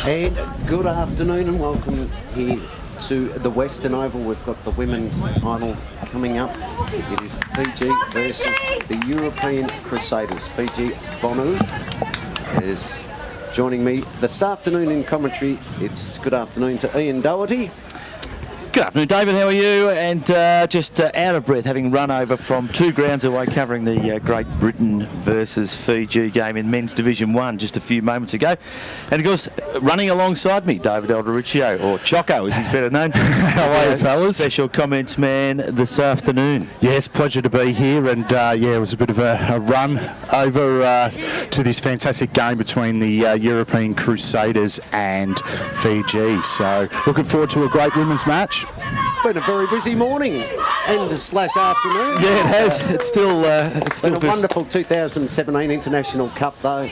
And good afternoon and welcome here to the Western Oval. We've got the women's final coming up. It is Fiji versus the European Crusaders. Fiji Bonu is joining me this afternoon in commentary. It's good afternoon to Ian Doherty. Good afternoon, David. How are you? And just out of breath, having run over from 2 grounds away, covering the Great Britain versus Fiji game in Men's Division 1 just a few moments ago. And of course, running alongside me, David Aldericcio, or Choco as he's better known. How are you, fellas? Special comments man this afternoon. Yes, pleasure to be here. And yeah, it was a bit of a run over to this fantastic game between the European Crusaders and Fiji. So looking forward to a great women's match. Been a very busy morning and slash afternoon. Yeah, it has. It's still been a wonderful 2017 International Cup, though,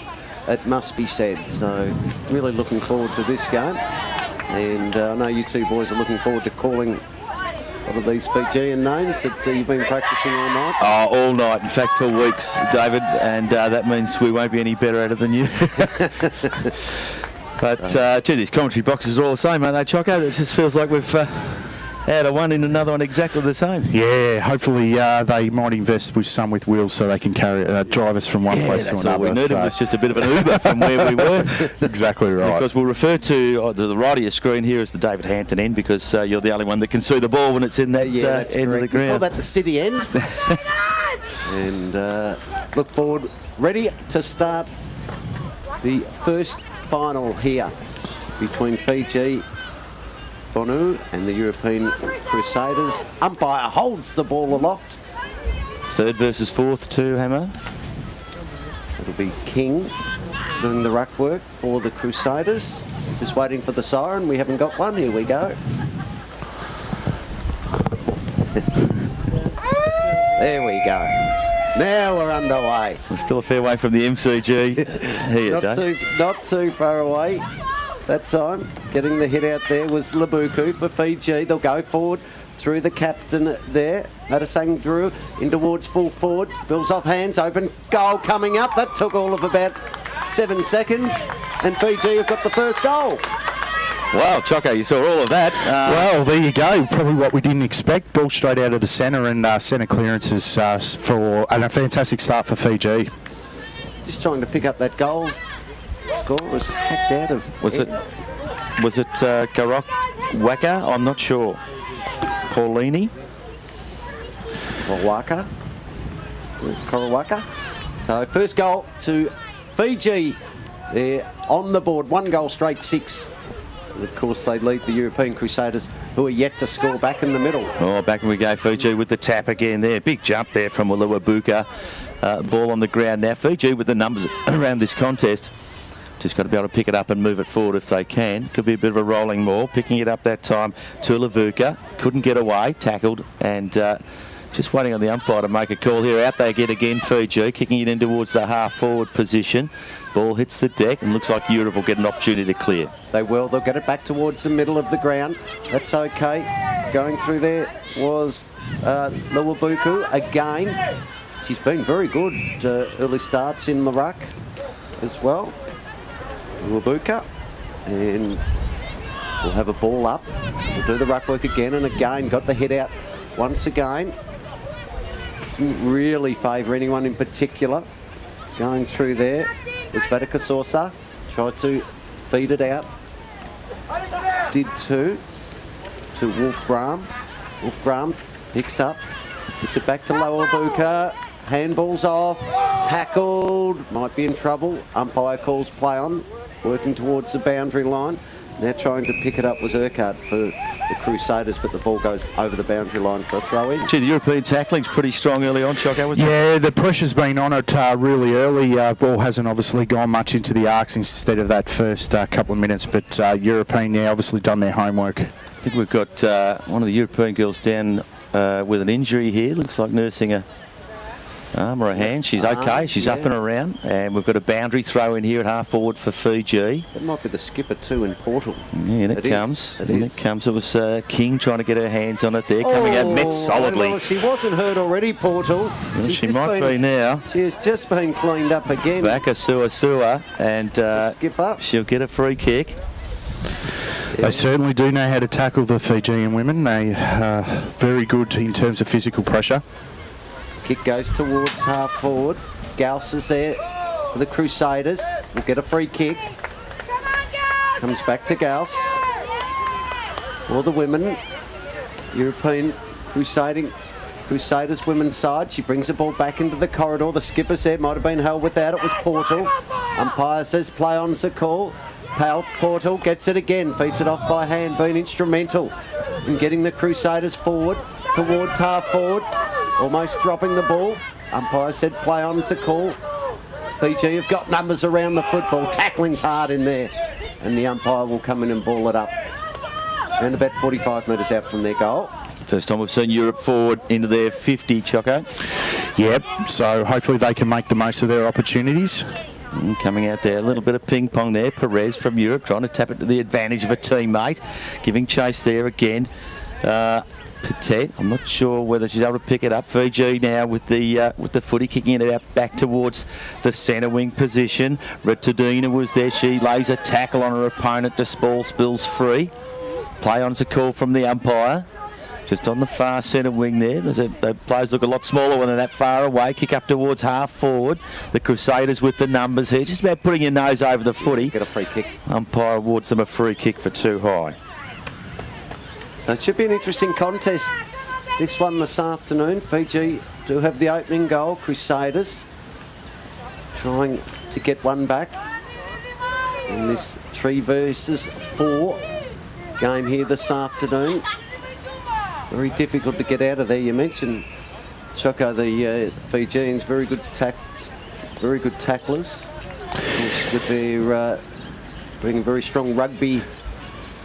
it must be said. So really looking forward to this game. And I know you two boys are looking forward to calling one of these Fijian names that you've been practicing all night. Oh, all night. In fact, for weeks, David. And that means we won't be any better at it than you. But, gee, these commentary boxes are all the same, aren't they, Choco? It just feels like we've had one in another one exactly the same. Yeah, hopefully they might invest with some with wheels so they can drive us from one place to another. All we needed was just a bit of an Uber from where we were. Exactly right. Because we'll refer to the right of your screen here as the David Hampton end, because you're the only one that can see the ball when it's in that end of the ground. We call that the city end. And look forward, ready to start the first final here between Fiji Bonu and the European Crusaders. Umpire holds the ball aloft. 3rd versus 4th too, Hammer. It'll be King doing the ruck work for the Crusaders. Just waiting for the siren. We haven't got one. Here we go. There we go. Now we're underway. We're still a fair way from the MCG. Here, not too far away. That time, getting the hit out there was Labuku for Fiji. They'll go forward through the captain there. Madasang Drew in towards full forward. Bills off hands, open goal coming up. That took all of about 7 seconds. And Fiji have got the first goal. Wow, Choco, you saw all of that. Well, there you go. Probably what we didn't expect. Ball straight out of the centre, and centre clearances for a fantastic start for Fiji. Just trying to pick up that goal. Score was hacked out of. Was it Garok Waka? I'm not sure. Paulini? Korawaka. So first goal to Fiji. They're on the board. 1 goal straight, 6. And of course, they lead the European Crusaders, who are yet to score, back in the middle. Oh, back we go, Fiji with the tap again there. Big jump there from Uluwabuka. Ball on the ground now. Fiji with the numbers around this contest. Just got to be able to pick it up and move it forward if they can. Could be a bit of a rolling ball. Picking it up that time to Uluwabuka. Couldn't get away. Tackled and just waiting on the umpire to make a call here. Out they get again, Fiji. Kicking it in towards the half-forward position. Ball hits the deck and looks like Europe will get an opportunity to clear. They will. They'll get it back towards the middle of the ground. That's okay. Going through there was Uluwabuka again. She's been very good early starts in the ruck as well. Uluwabuka, and we'll have a ball up. We'll do the ruck work again and again. Got the hit out once again. Didn't really favour anyone in particular. Going through there was Vatika Sosa. Tried to feed it out. Did too. To Wolf Graham. Wolf Graham picks up. Gets it back to Uluwabuka. Handball's off. Tackled. Might be in trouble. Umpire calls play on. Working towards the boundary line. Now trying to pick it up was Urquhart for the Crusaders, but the ball goes over the boundary line for a throw-in. Gee, the European tackling's pretty strong early on, Choco, wasn't it? Yeah, the pressure's been on it really early. Ball hasn't obviously gone much into the arcs instead of that first couple of minutes, but European, obviously done their homework. I think we've got one of the European girls down with an injury here. Looks like nursing a arm or a hand. She's okay. She's up and around. And we've got a boundary throw in here at half forward for Fiji. That might be the skipper too in Portal. Yeah, it comes. It comes. It was King trying to get her hands on it there. Coming out, met solidly. Well, she wasn't hurt already, Portal. Well, she might be now. She has just been cleaned up again. Back a Sua, and skipper. She'll get a free kick. They certainly do know how to tackle the Fijian women. They are very good in terms of physical pressure. Kick goes towards half forward. Gauss is there for the Crusaders. Will get a free kick. Comes back to Gauss. For the women, European Crusaders women's side. She brings the ball back into the corridor. The skipper's there. Might have been held without. It was Portal. Umpire says play on's the call. Portal gets it again. Feeds it off by hand. Been instrumental in getting the Crusaders forward towards half forward. Almost dropping the ball. Umpire said play on's the call. Fiji have got numbers around the football. Tackling's hard in there. And the umpire will come in and ball it up. Around about 45 metres out from their goal. First time we've seen Europe forward into their 50, Choco. Yep, so hopefully they can make the most of their opportunities. Coming out there, a little bit of ping pong there. Perez from Europe trying to tap it to the advantage of a teammate. Giving chase there again. Petit, I'm not sure whether she's able to pick it up. Fiji now with the footy kicking it out back towards the centre wing position. Retadina was there. She lays a tackle on her opponent. The ball spills free. Play on's a call from the umpire. Just on the far centre wing there. The players look a lot smaller when they're that far away. Kick up towards half forward. The Crusaders with the numbers here. Just about putting your nose over the footy. Get a free kick. Umpire awards them a free kick for too high. So it should be an interesting contest, this one this afternoon. Fiji do have the opening goal. Crusaders trying to get one back in this 3 versus 4 game here this afternoon. Very difficult to get out of there. You mentioned, Choco, the Fijians, very good tacklers. Of course, with their being a very strong rugby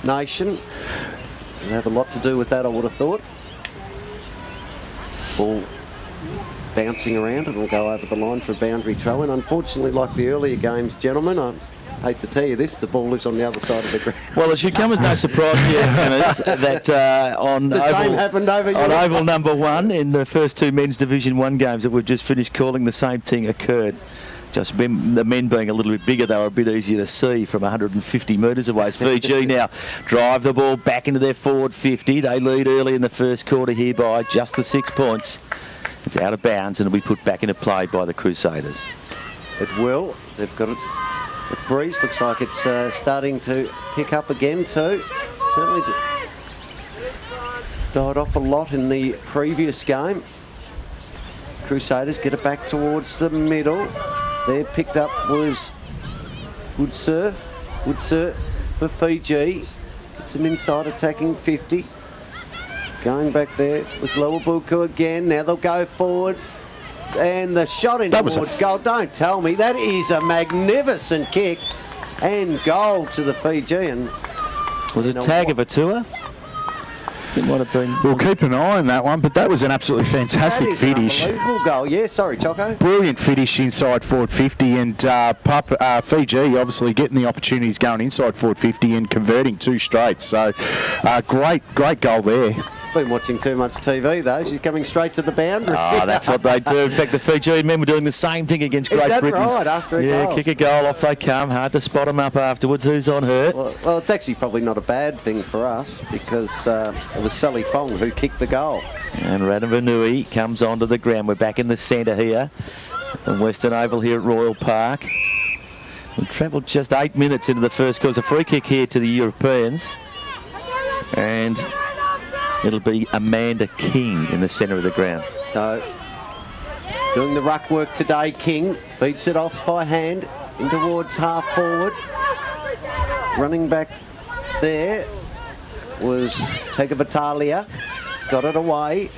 nation. They have a lot to do with that, I would have thought. Ball bouncing around and will go over the line for a boundary throw. And unfortunately, like the earlier games, gentlemen, I hate to tell you this, the ball is on the other side of the ground. Well, it should come as no surprise to you, Dennis, that on Oval number 1 in the first 2 men's Division 1 games that we've just finished calling, the same thing occurred. Just the men being a little bit bigger, they were a bit easier to see from 150 metres away. As Fiji now drive the ball back into their forward 50. They lead early in the first quarter here by just the 6 points. It's out of bounds and it'll be put back into play by the Crusaders. It will. They've got it. The breeze looks like it's starting to pick up again too. Certainly died off a lot in the previous game. Crusaders get it back towards the middle. There picked up was Goodsir for Fiji. Gets them inside attacking 50. Going back there was Lowabuku again. Now they'll go forward. And the shot in towards goal. Don't tell me. That is a magnificent kick. And goal to the Fijians. Was it tag of a tour? It might have been. We'll keep an eye on that one, but that was an absolutely fantastic finish. Unbelievable goal. Yeah, sorry, Choco. Brilliant finish inside forward 50, and Fiji obviously getting the opportunities going inside forward 50 and converting 2 straight. So great goal there. Been watching too much TV though. She's coming straight to the boundary. Oh, that's what they do. In fact, the Fijian men were doing the same thing against Great Britain. Is that right? After a goal? Kick a goal, off they come. Hard to spot them up afterwards. Who's on hurt? Well, it's actually probably not a bad thing for us because it was Sally Fong who kicked the goal. And Radavanui comes onto the ground. We're back in the centre here, in Western Oval here at Royal Park. We've travelled just 8 minutes into the first quarter. A free kick here to the Europeans. And it'll be Amanda King in the centre of the ground. So, doing the ruck work today, King feeds it off by hand in towards half forward. Running back there was Tegavatalia. Got it away.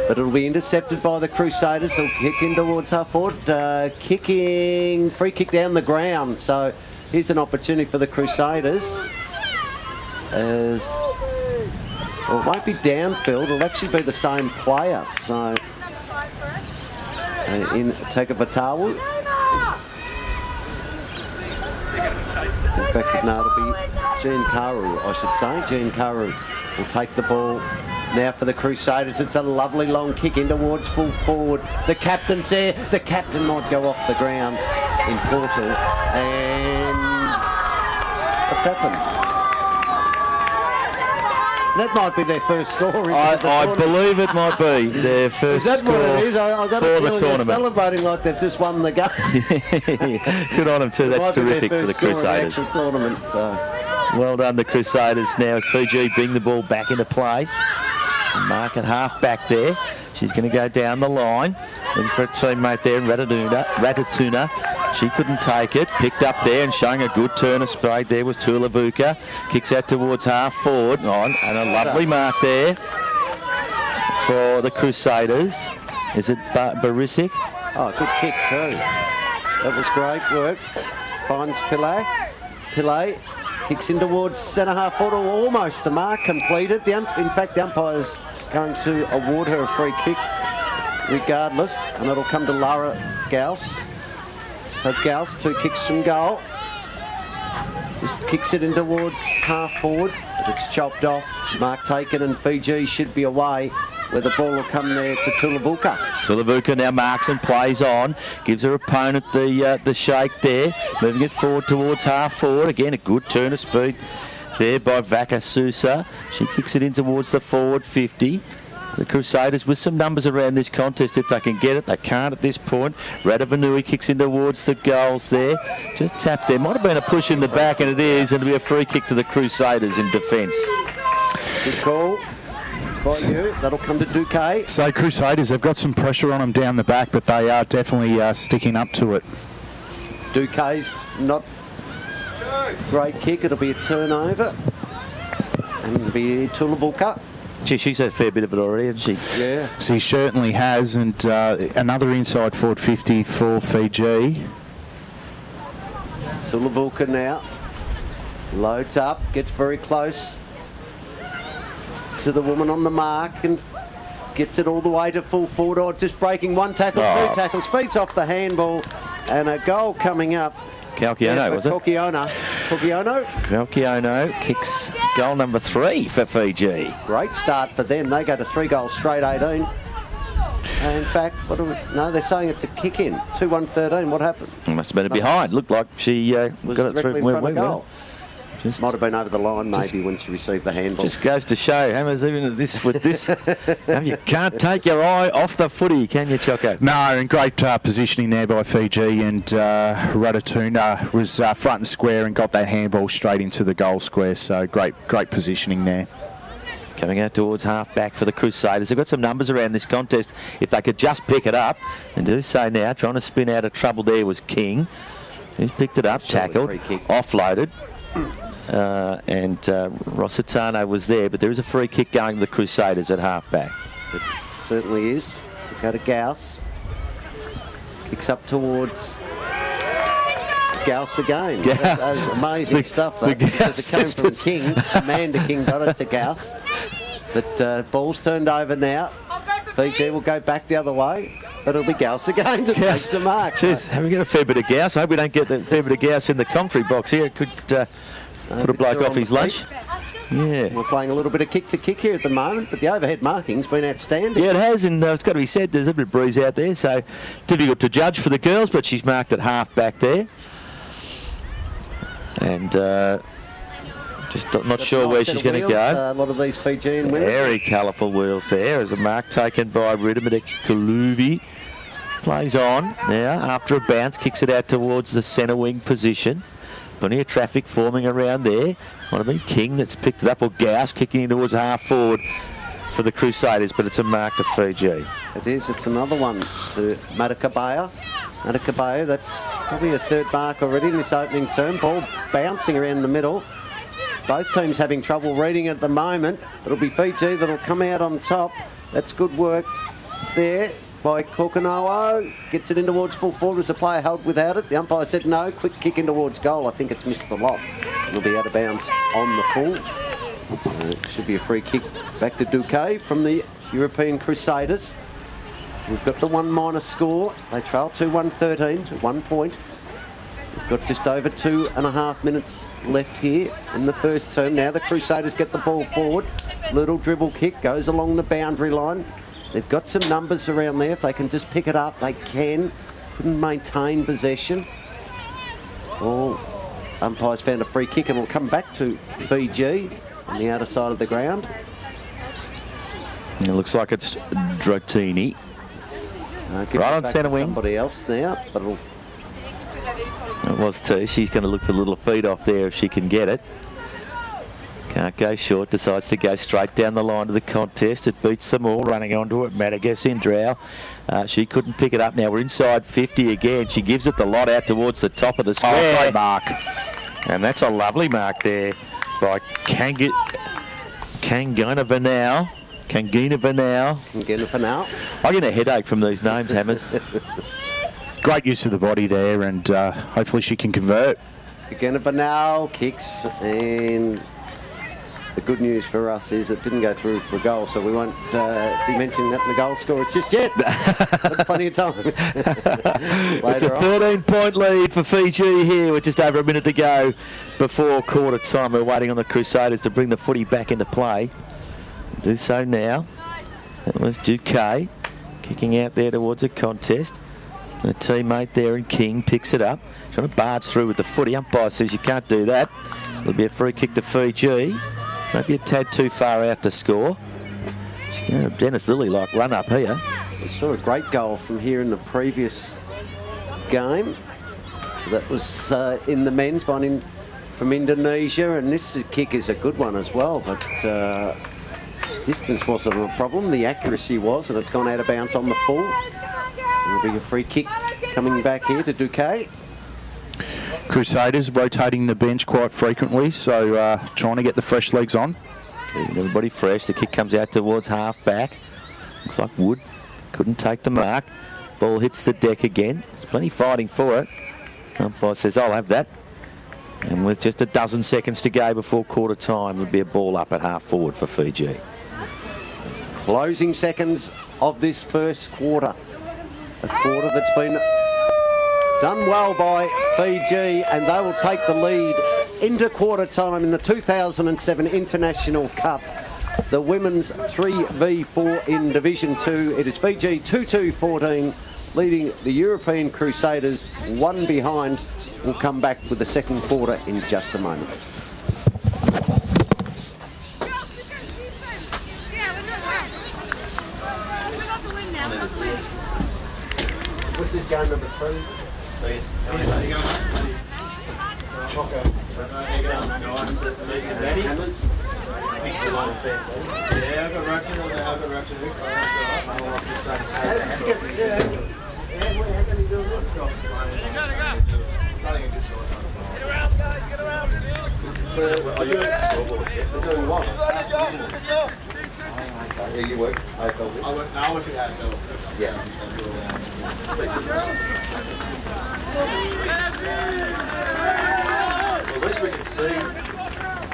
But it'll be intercepted by the Crusaders. They'll kick in towards half forward. Free kick down the ground. So, here's an opportunity for the Crusaders. Well, it won't be downfield, it'll actually be the same player. So, in Tegavatawu. In fact, no, it'll be Jean Karu, I should say. Jean Karu will take the ball now for the Crusaders. It's a lovely long kick in towards full forward. The captain's there. The captain might go off the ground in Portal. And what's happened? That might be their first score, isn't it? I believe it might be their first Is that score what it is? I got for a the feeling they're tournament. celebrating like they've just won the game. Good on them too. That's Might be their terrific for the first score of Crusaders. actual tournament. So. Well done, the Crusaders. Now as Fiji bring the ball back into play. Mark at half back there. She's going to go down the line. Looking for a teammate there, Ratatuna. She couldn't take it. Picked up there and showing a good turn of speed there was Tulavuka. Kicks out towards half forward. And a lovely mark there for the Crusaders. Is it Barisic? Oh, good kick too. That was great work. Finds Pillay. Pillay kicks in towards centre half forward, almost the mark completed. In fact, the umpire's going to award her a free kick regardless, and it'll come to Lara Gauss. So Gauss, 2 kicks from goal. Just kicks it in towards half forward, but it's chopped off. Mark taken, and Fiji should be away, where the ball will come there to Tulavuka. Tulavuka now marks and plays on. Gives her opponent the shake there. Moving it forward towards half forward. Again, a good turn of speed there by Vaka Sousa. She kicks it in towards the forward 50. The Crusaders with some numbers around this contest if they can get it. They can't at this point. Radavanui kicks in towards the goals there. Just tapped there. Might have been a push in the back, and it is. And it'll be a free kick to the Crusaders in defence. Good call. By you. That'll come to Duque. So Crusaders, they've got some pressure on them down the back, but they are definitely sticking up to it. Duque's not great kick. It'll be a turnover. And it'll be Tulavuka. Gee, she's had a fair bit of it already, hasn't she? Yeah. She certainly has, and another inside forward 50 for Fiji. Tulavuka now. Loads up, gets very close to the woman on the mark and gets it all the way to full forward. Or just breaking 1 tackle, 2 tackles, feeds off the handball, and a goal coming up. Calciono, was it? Calciono kicks goal number 3 for Fiji. Great start for them. They go to 3 goals straight, 18. In fact, no, they're saying it's a kick in. 2-1-13. What happened? Must have been a behind. Looked like she Was got it through. directly in front of goal. Just, Might have been over the line maybe when she received the handball. just goes to show, Hammers, even this with this, you can't take your eye off the footy, can you, Choco? No, and great positioning there by Fiji, and Ratatuna was front and square and got that handball straight into the goal square. So great positioning there. Coming out towards half back for the Crusaders. They've got some numbers around this contest. If they could just pick it up, and do so now, trying to spin out of trouble there was King. He's picked it up, tackled, offloaded. And Rossitano was there, but there is a free kick going to the Crusaders at half back. It certainly is. We go to Gauss. Kicks up towards Gauss again. That was amazing stuff, though, because it came from King. Amanda King got it to Gauss. But ball's turned over now. Fiji will go back the other way, but it'll be Gauss again to make the mark. Jeez, we get a fair bit of Gauss. I hope we don't get that fair bit of Gauss in the commentary box here. It could put a bloke off his lunch. Yeah. We're playing a little bit of kick to kick here at the moment, but the overhead marking's been outstanding. Yeah, it has, and it's got to be said, there's a bit of breeze out there, so difficult to judge for the girls, but she's marked at half back there. And just not sure where she's going to go. A lot of these Fijian women. Very colourful wheels there. As a mark taken by Ridimedek Kaluvi. Plays on now after a bounce, kicks it out towards the centre wing position. Plenty of traffic forming around there. Might have been King that's picked it up, or Gauss kicking in towards half forward for the Crusaders, but it's a mark to Fiji. It is. It's another one to Matakabaya. Matakabaya, that's probably a 3rd mark already in this opening term. Ball bouncing around the middle. Both teams having trouble reading it at the moment. It'll be Fiji that'll come out on top. That's good work there by Kokanoa. Gets it in towards full forward. There's a player held without it. The umpire said no. Quick kick in towards goal. I think it's missed the lot. It'll be out of bounds on the full. It should be a free kick back to Duque from the European Crusaders. We've got the 1- score. They trail 2-1-13 to 1 point. We've got just over 2.5 minutes left here in the first term. Now the Crusaders get the ball forward. Little dribble kick goes along the boundary line. They've got some numbers around there. If they can just pick it up, they can. Couldn't maintain possession. Umpires found a free kick and will come back to Fiji. on the outer side of the ground. And it looks like it's Dratini. Right on centre wing. Somebody else now, but it'll... It was too. She's going to look for the little feed off there if she can get it. Can't go short. Decides to go straight down the line of the contest. It beats them all. Running onto it, Madagascar in Drow. She couldn't pick it up. Now we're inside 50 again. She gives it the lot out towards the top of the square. Oh, great mark. And that's a lovely mark there by Kangina Vanau. Kangina Vanau. I get a headache from these names, Hammers. Great use of the body there, and hopefully she can convert. Kangina Vanau kicks, and the good news for us is it didn't go through for a goal, so we won't be mentioning that in the goal scorers just yet. Plenty of time. It's a 13-point lead for Fiji here with just over a minute to go before quarter time. We're waiting on the Crusaders to bring the footy back into play. Do so now. That was Duque kicking out there towards a contest. And a teammate there in King picks it up. Trying to barge through with the footy. Umpire says you can't do that. It'll be a free kick to Fiji. Maybe a tad too far out to score. Dennis Lilly like run up here. We saw a great goal from here in the previous game. That was in the men's one from Indonesia, and this kick is a good one as well, but distance wasn't a problem. The accuracy was, and it's gone out of bounds on the full. It'll be a free kick coming back here to Duque. Crusaders rotating the bench quite frequently, so trying to get the fresh legs on. Keeping everybody fresh. The kick comes out towards half back. Looks like Wood couldn't take the mark. Ball hits the deck again. There's plenty fighting for it. Umpire says, I'll have that. And with just a dozen seconds to go before quarter time, it'll be a ball up at half forward for Fiji. Closing seconds of this first quarter. A quarter that's been done well by Fiji, and they will take the lead into quarter time in the 2007 International Cup. The women's 3v4 in Division 2. It is Fiji 2-2-14 leading the European Crusaders, one behind. We'll come back with the second quarter in just a moment. What's this game number 3? Doing what? Yeah, you work. I work at AFL. Yeah. Well, at least we can see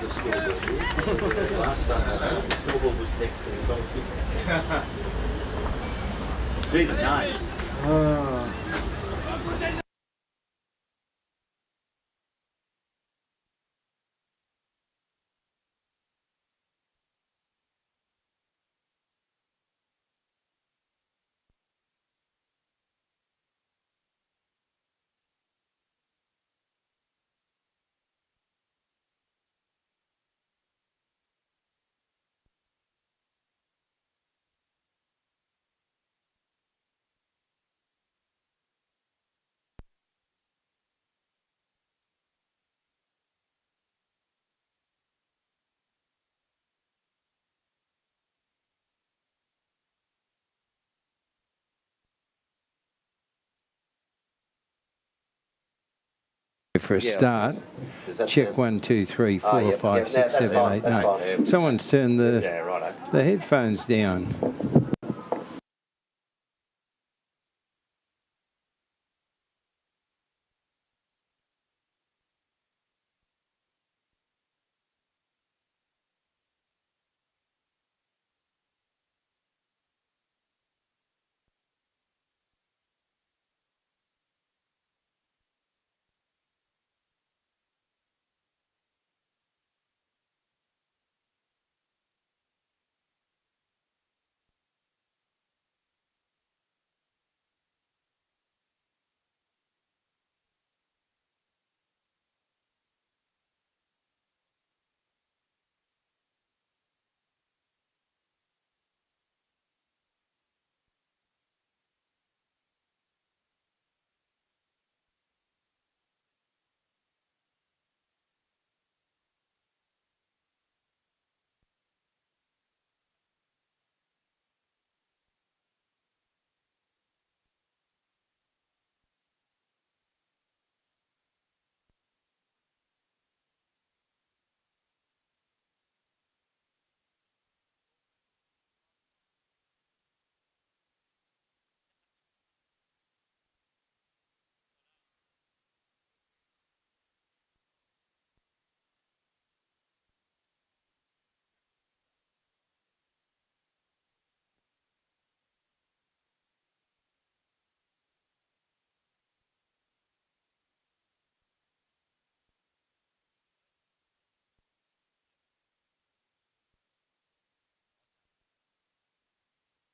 the scoreboard. Last Sunday, the scoreboard was next to the goal. Gee, the names. For a start, check 1, 2, 3, 4, 5, 6, 7, 8, 9. Someone's turned the headphones down.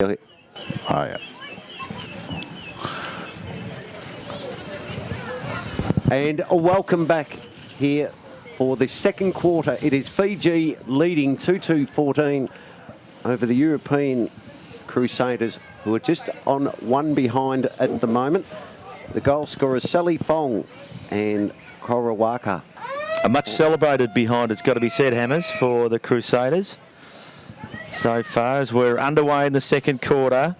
Oh, yeah. And a welcome back here for the second quarter. It is Fiji leading 2-2-14 over the European Crusaders, who are just on one behind at the moment. The goal scorers Sally Fong and Korawaka. A much celebrated behind, it's got to be said, Hammers, for the Crusaders. So far as we're underway in the second quarter,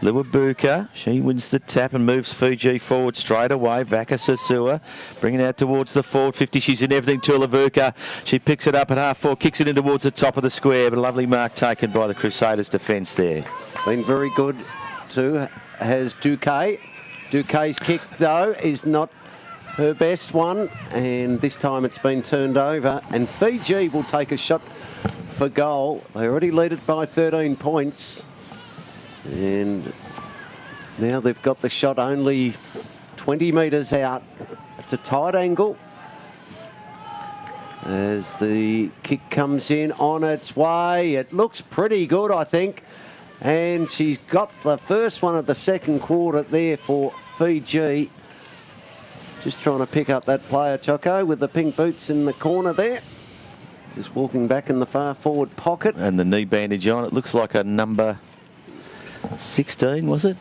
Luabuka, she wins the tap and moves Fiji forward straight away. Vaka Sasua bringing it out towards the forward 50. She's in everything to Luabuka. She picks it up at half forward, kicks it in towards the top of the square, but a lovely mark taken by the Crusaders defence there. Been very good too, has Duque. Duque's kick, though, is not her best one, and this time it's been turned over, and Fiji will take a shot for goal. They already lead it by 13 points. And now they've got the shot only 20 metres out. It's a tight angle as the kick comes in on its way. It looks pretty good, I think. And she's got the first one of the second quarter there for Fiji. Just trying to pick up that player, Choco, with the pink boots in the corner there. Just walking back in the far forward pocket. And the knee bandage on. It looks like a number 16, was it?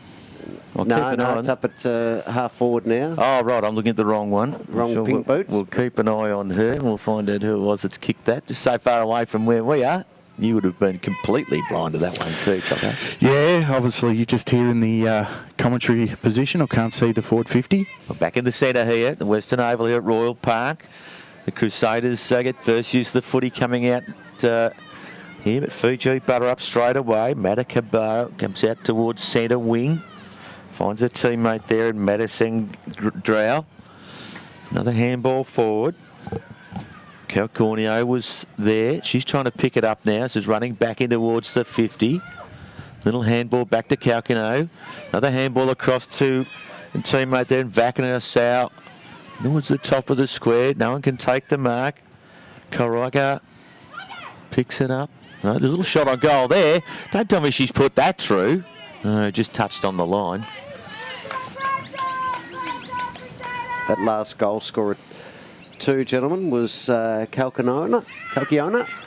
No, it's up at half forward now. Oh, right, I'm looking at the wrong one. Wrong pink boots. We'll keep an eye on her and we'll find out who it was that's kicked that. Just so far away from where we are. You would have been completely blind to that one too, Choco. Yeah, obviously you're just here in the commentary position. I can't see the forward 50. We're back in the centre here, the Western Oval here at Royal Park. The Crusaders get first use of the footy coming out here, but Fiji butter up straight away. Matakabara comes out towards centre wing. Finds a teammate there in Madison Drow. Another handball forward. Calcornio was there. She's trying to pick it up now. She's running back in towards the 50. Little handball back to Calcornio. Another handball across to a teammate there in Vakanasau. Towards the top of the square. No one can take the mark. Karaga picks it up. No, the little shot on goal there. Don't tell me she's put that through. No, just touched on the line. That last goal scorer, too, gentlemen, was Calciona.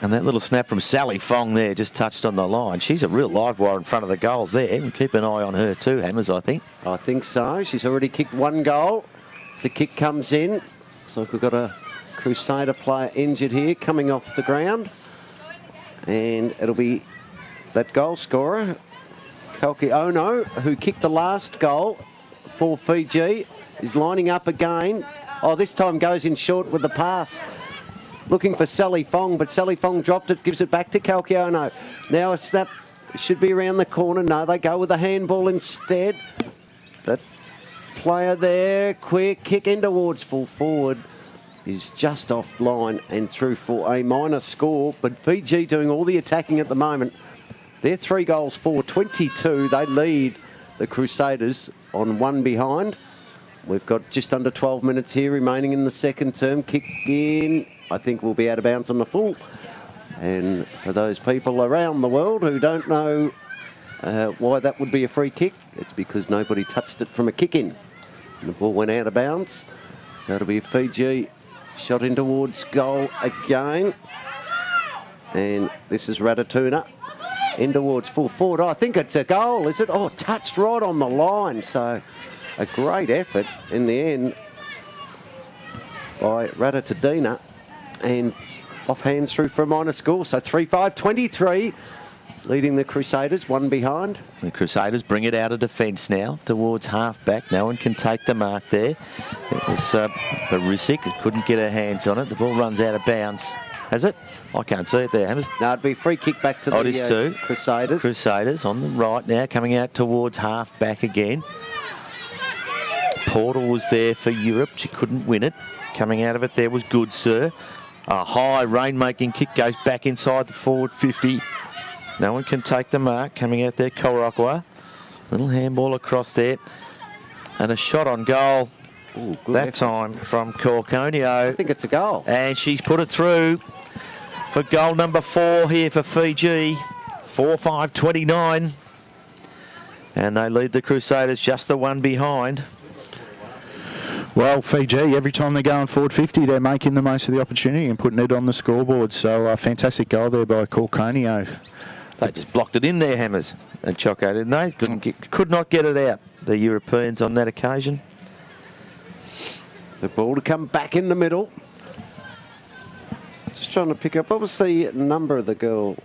And that little snap from Sally Fong there just touched on the line. She's a real live wire in front of the goals there. And keep an eye on her too, Hammers, I think. I think so. She's already kicked one goal. As the kick comes in, looks like we've got a Crusader player injured here coming off the ground. And it'll be that goal scorer, Calciono, who kicked the last goal for Fiji, is lining up again. Oh, this time goes in short with the pass. Looking for Sally Fong, but Sally Fong dropped it, gives it back to Calciono. Now a snap should be around the corner. No, they go with a handball instead. That player there, quick kick in towards full forward, is just offline and through for a minor score. But Fiji doing all the attacking at the moment. They're 3 goals for 22. They lead the Crusaders on one behind. We've got just under 12 minutes here remaining in the second term. Kick in, I think we'll be out of bounds on the full. And for those people around the world who don't know why that would be a free kick, it's because nobody touched it from a kick in. And the ball went out of bounds. So it'll be Fiji shot in towards goal again. And this is Ratatuna in towards full forward. Oh, I think it's a goal, is it? Oh, touched right on the line. So a great effort in the end by Ratatuna, and off hands through for a minor score. So 3-5-23, leading the Crusaders, one behind. The Crusaders bring it out of defence now towards half-back. No one can take the mark there. It was Barisic. Couldn't get her hands on it. The ball runs out of bounds. Has it? I can't see it there, Hammers. No, it'd be a free kick back to the Crusaders. Crusaders on the right now, coming out towards half-back again. Portal was there for Europe. She couldn't win it. Coming out of it there was Good Sir. A high rain-making kick goes back inside the forward 50. No one can take the mark. Coming out there, Korokwa. Little handball across there. And a shot on goal. Ooh, good that effort. time from Calconio. I think it's a goal. And she's put it through for goal number 4 here for Fiji. 4-5-29. And they lead the Crusaders just the one behind. Well, Fiji, every time they're going forward 50, they're making the most of the opportunity and putting it on the scoreboard. So a fantastic goal there by Corconio. They just blocked it in there, Hammers and Choco, didn't they? Could not get it out, the Europeans, on that occasion. The ball to come back in the middle. Just trying to pick up. What was the number of the girl,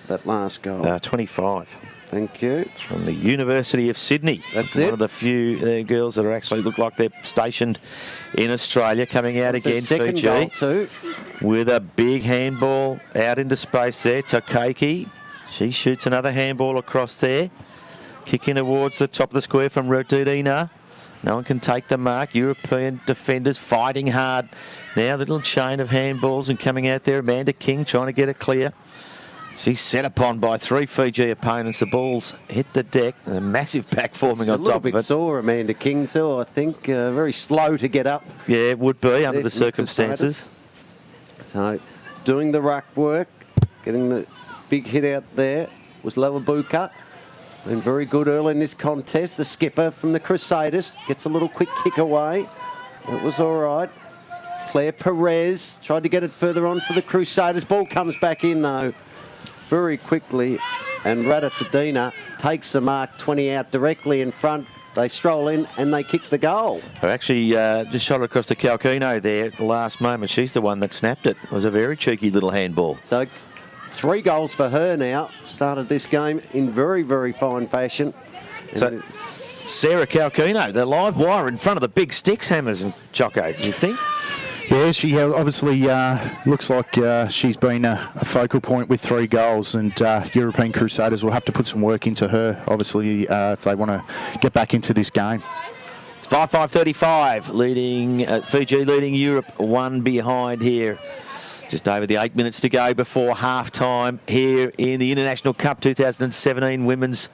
that last goal? 25. Thank you. From the University of Sydney. That's one of the few girls that are actually look like they're stationed in Australia. Coming out again, second Fiji. goal too. With a big handball out into space there. Takaki. She shoots another handball across there. Kicking towards the top of the square from Rodina. No one can take the mark. European defenders fighting hard. Now, little chain of handballs and coming out there. Amanda King trying to get it clear. She's set upon by 3 Fiji opponents. The balls hit the deck. A massive back forming on top of it. A little bit sore, Amanda King too, I think. Very slow to get up. Yeah, it would be under the circumstances. So, doing the ruck work, getting the big hit out there was Lawabuka. Been very good early in this contest. The skipper from the Crusaders gets a little quick kick away. It was all right. Claire Perez tried to get it further on for the Crusaders. Ball comes back in though very quickly, and Ratatadina takes the mark 20 out directly in front. They stroll in and they kick the goal. I actually just shot it across to Calcino there at the last moment. She's the one that snapped it. It was a very cheeky little handball. So 3 goals for her now. Started this game in very, very fine fashion. So Sarah Calcino, the live wire in front of the big sticks, Hammers and Choco, you think? Yeah, she obviously looks like she's been a focal point with 3 goals, and European Crusaders will have to put some work into her, obviously, if they want to get back into this game. It's 5-5-35, leading Fiji leading Europe, 1 behind here. Just over the 8 minutes to go before half-time here in the International Cup 2017 Women's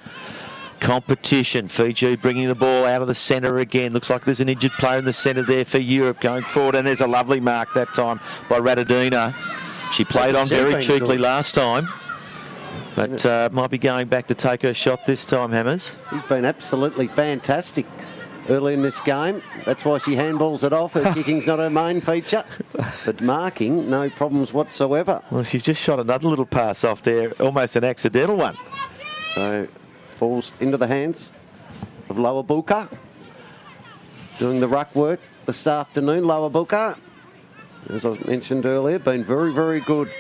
Competition. Fiji bringing the ball out of the centre again. Looks like there's an injured player in the centre there for Europe going forward, and there's a lovely mark that time by Radadina. She played on very cheekily last time, but might be going back to take her shot this time, Hammers. She's been absolutely fantastic early in this game. That's why she handballs it off. Her kicking's not her main feature, but marking, no problems whatsoever. Well, she's just shot another little pass off there, almost an accidental one. So falls into the hands of Lawabuka. Doing the ruck work this afternoon, Lawabuka, as I mentioned earlier, been very, very good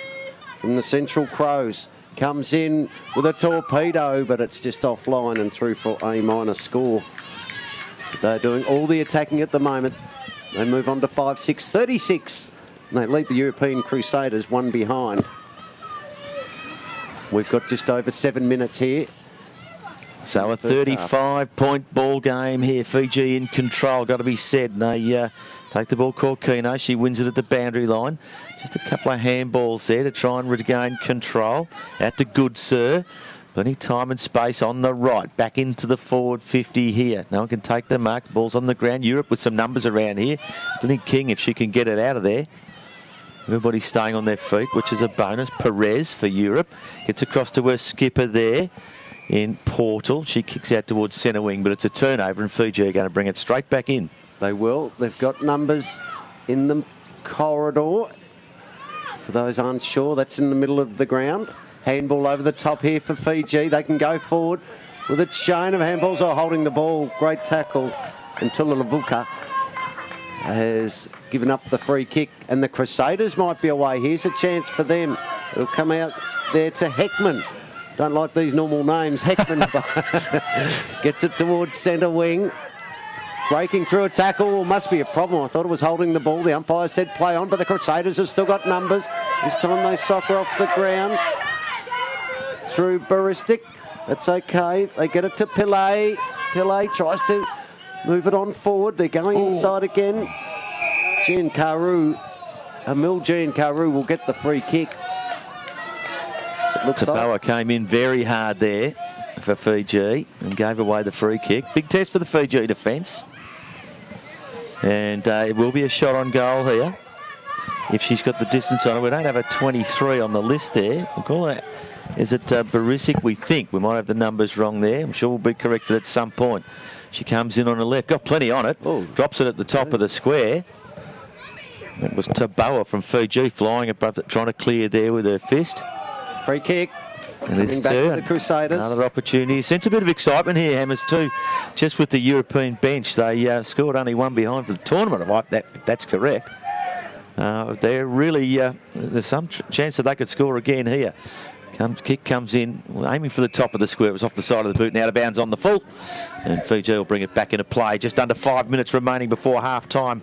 from the Central Crows. Comes in with a torpedo, but it's just offline and through for A- score. They're doing all the attacking at the moment. They move on to 5-6-36. And they lead the European Crusaders 1 behind. We've got just over 7 minutes here. So a 35-point ball game here. Fiji in control, got to be said. And they take the ball, Corkino. She wins it at the boundary line. Just a couple of handballs there to try and regain control. Out to Good Sir. Plenty of time and space on the right. Back into the forward 50 here. No one can take the mark. The ball's on the ground. Europe with some numbers around here. Lynn King, if she can get it out of there. Everybody's staying on their feet, which is a bonus. Perez for Europe. Gets across to her skipper there in Portal. She kicks out towards centre wing, but it's a turnover, and Fiji are going to bring it straight back in. They will. They've got numbers in the corridor. For those unsure, that's in the middle of the ground. Handball over the top here for Fiji. They can go forward with a chain of handballs. Oh, holding the ball. Great tackle. And Tulalavuka has given up the free kick, and the Crusaders might be away. Here's a chance for them. It'll come out there to Heckman. Don't like these normal names. Heckman gets it towards centre wing. Breaking through a tackle must be a problem. I thought it was holding the ball. The umpire said play on, but the Crusaders have still got numbers. This time they soccer off the ground. Through Baristic. That's okay. They get it to Pillay. Pillay tries to move it on forward. They're going inside again. Emil Giancaru will get the free kick. Tabawa came in very hard there for Fiji and gave away the free kick. Big test for the Fiji defence. And it will be a shot on goal here. If she's got the distance on it. We don't have a 23 on the list there. We'll call it Is it Barisic? We think. We might have the numbers wrong there. I'm sure we'll be corrected at some point. She comes in on the left. Got plenty on it. Ooh. Drops it at the top of the square. It was Taboa from Fiji flying above it, trying to clear there with her fist. Free kick. Coming back to the Crusaders. Another opportunity. Sense a bit of excitement here, Hammers, too. Just with the European bench. They scored only one behind for the tournament. That's correct. They're really, there's some chance that they could score again here. Kick comes in, aiming for the top of the square. It was off the side of the boot and out of bounds on the full. And Fiji will bring it back into play. Just under 5 minutes remaining before half-time.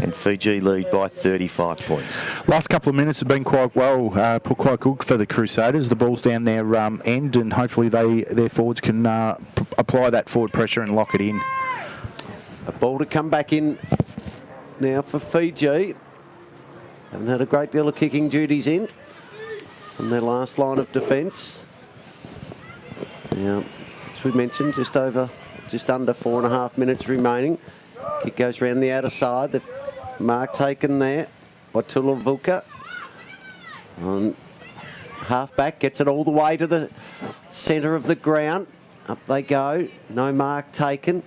And Fiji lead by 35 points. Last couple of minutes have been quite quite good for the Crusaders. The ball's down their end, and hopefully their forwards can apply that forward pressure and lock it in. A ball to come back in now for Fiji. Haven't had a great deal of kicking duties in on their last line of defence. Now, as we mentioned, just under 4.5 minutes remaining. Kick goes round the outer side. The mark taken there by Tulavuka. On half-back, gets it all the way to the centre of the ground. Up they go. No mark taken.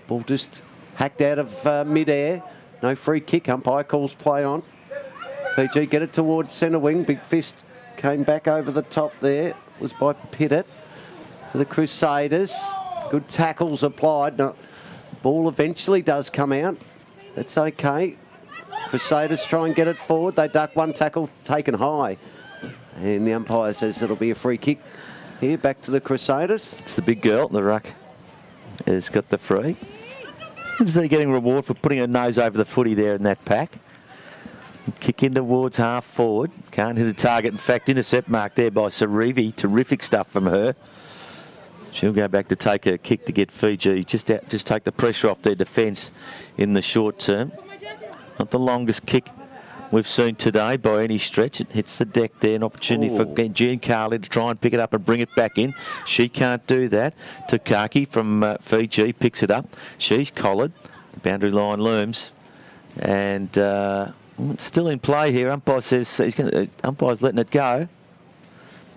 Ball just hacked out of mid-air. No free kick. Umpire calls play on. Fiji get it towards centre wing. Big fist came back over the top there. Was by Pittett for the Crusaders. Good tackles applied. No, ball eventually does come out. That's okay. Crusaders try and get it forward. They duck one tackle taken high. And the umpire says it'll be a free kick here. Back to the Crusaders. It's the big girl, the ruck, has got the free. Is he getting reward for putting her nose over the footy there in that pack? Kick in towards half forward. Can't hit a target. In fact, intercept mark there by Sarivi. Terrific stuff from her. She'll go back to take her kick to get Fiji. Just take the pressure off their defence in the short term. Not the longest kick we've seen today by any stretch. It hits the deck there. An opportunity for Jean Carley to try and pick it up and bring it back in. She can't do that. Takaki from Fiji picks it up. She's collared. Boundary line looms. And still in play here. Umpire says umpire's letting it go.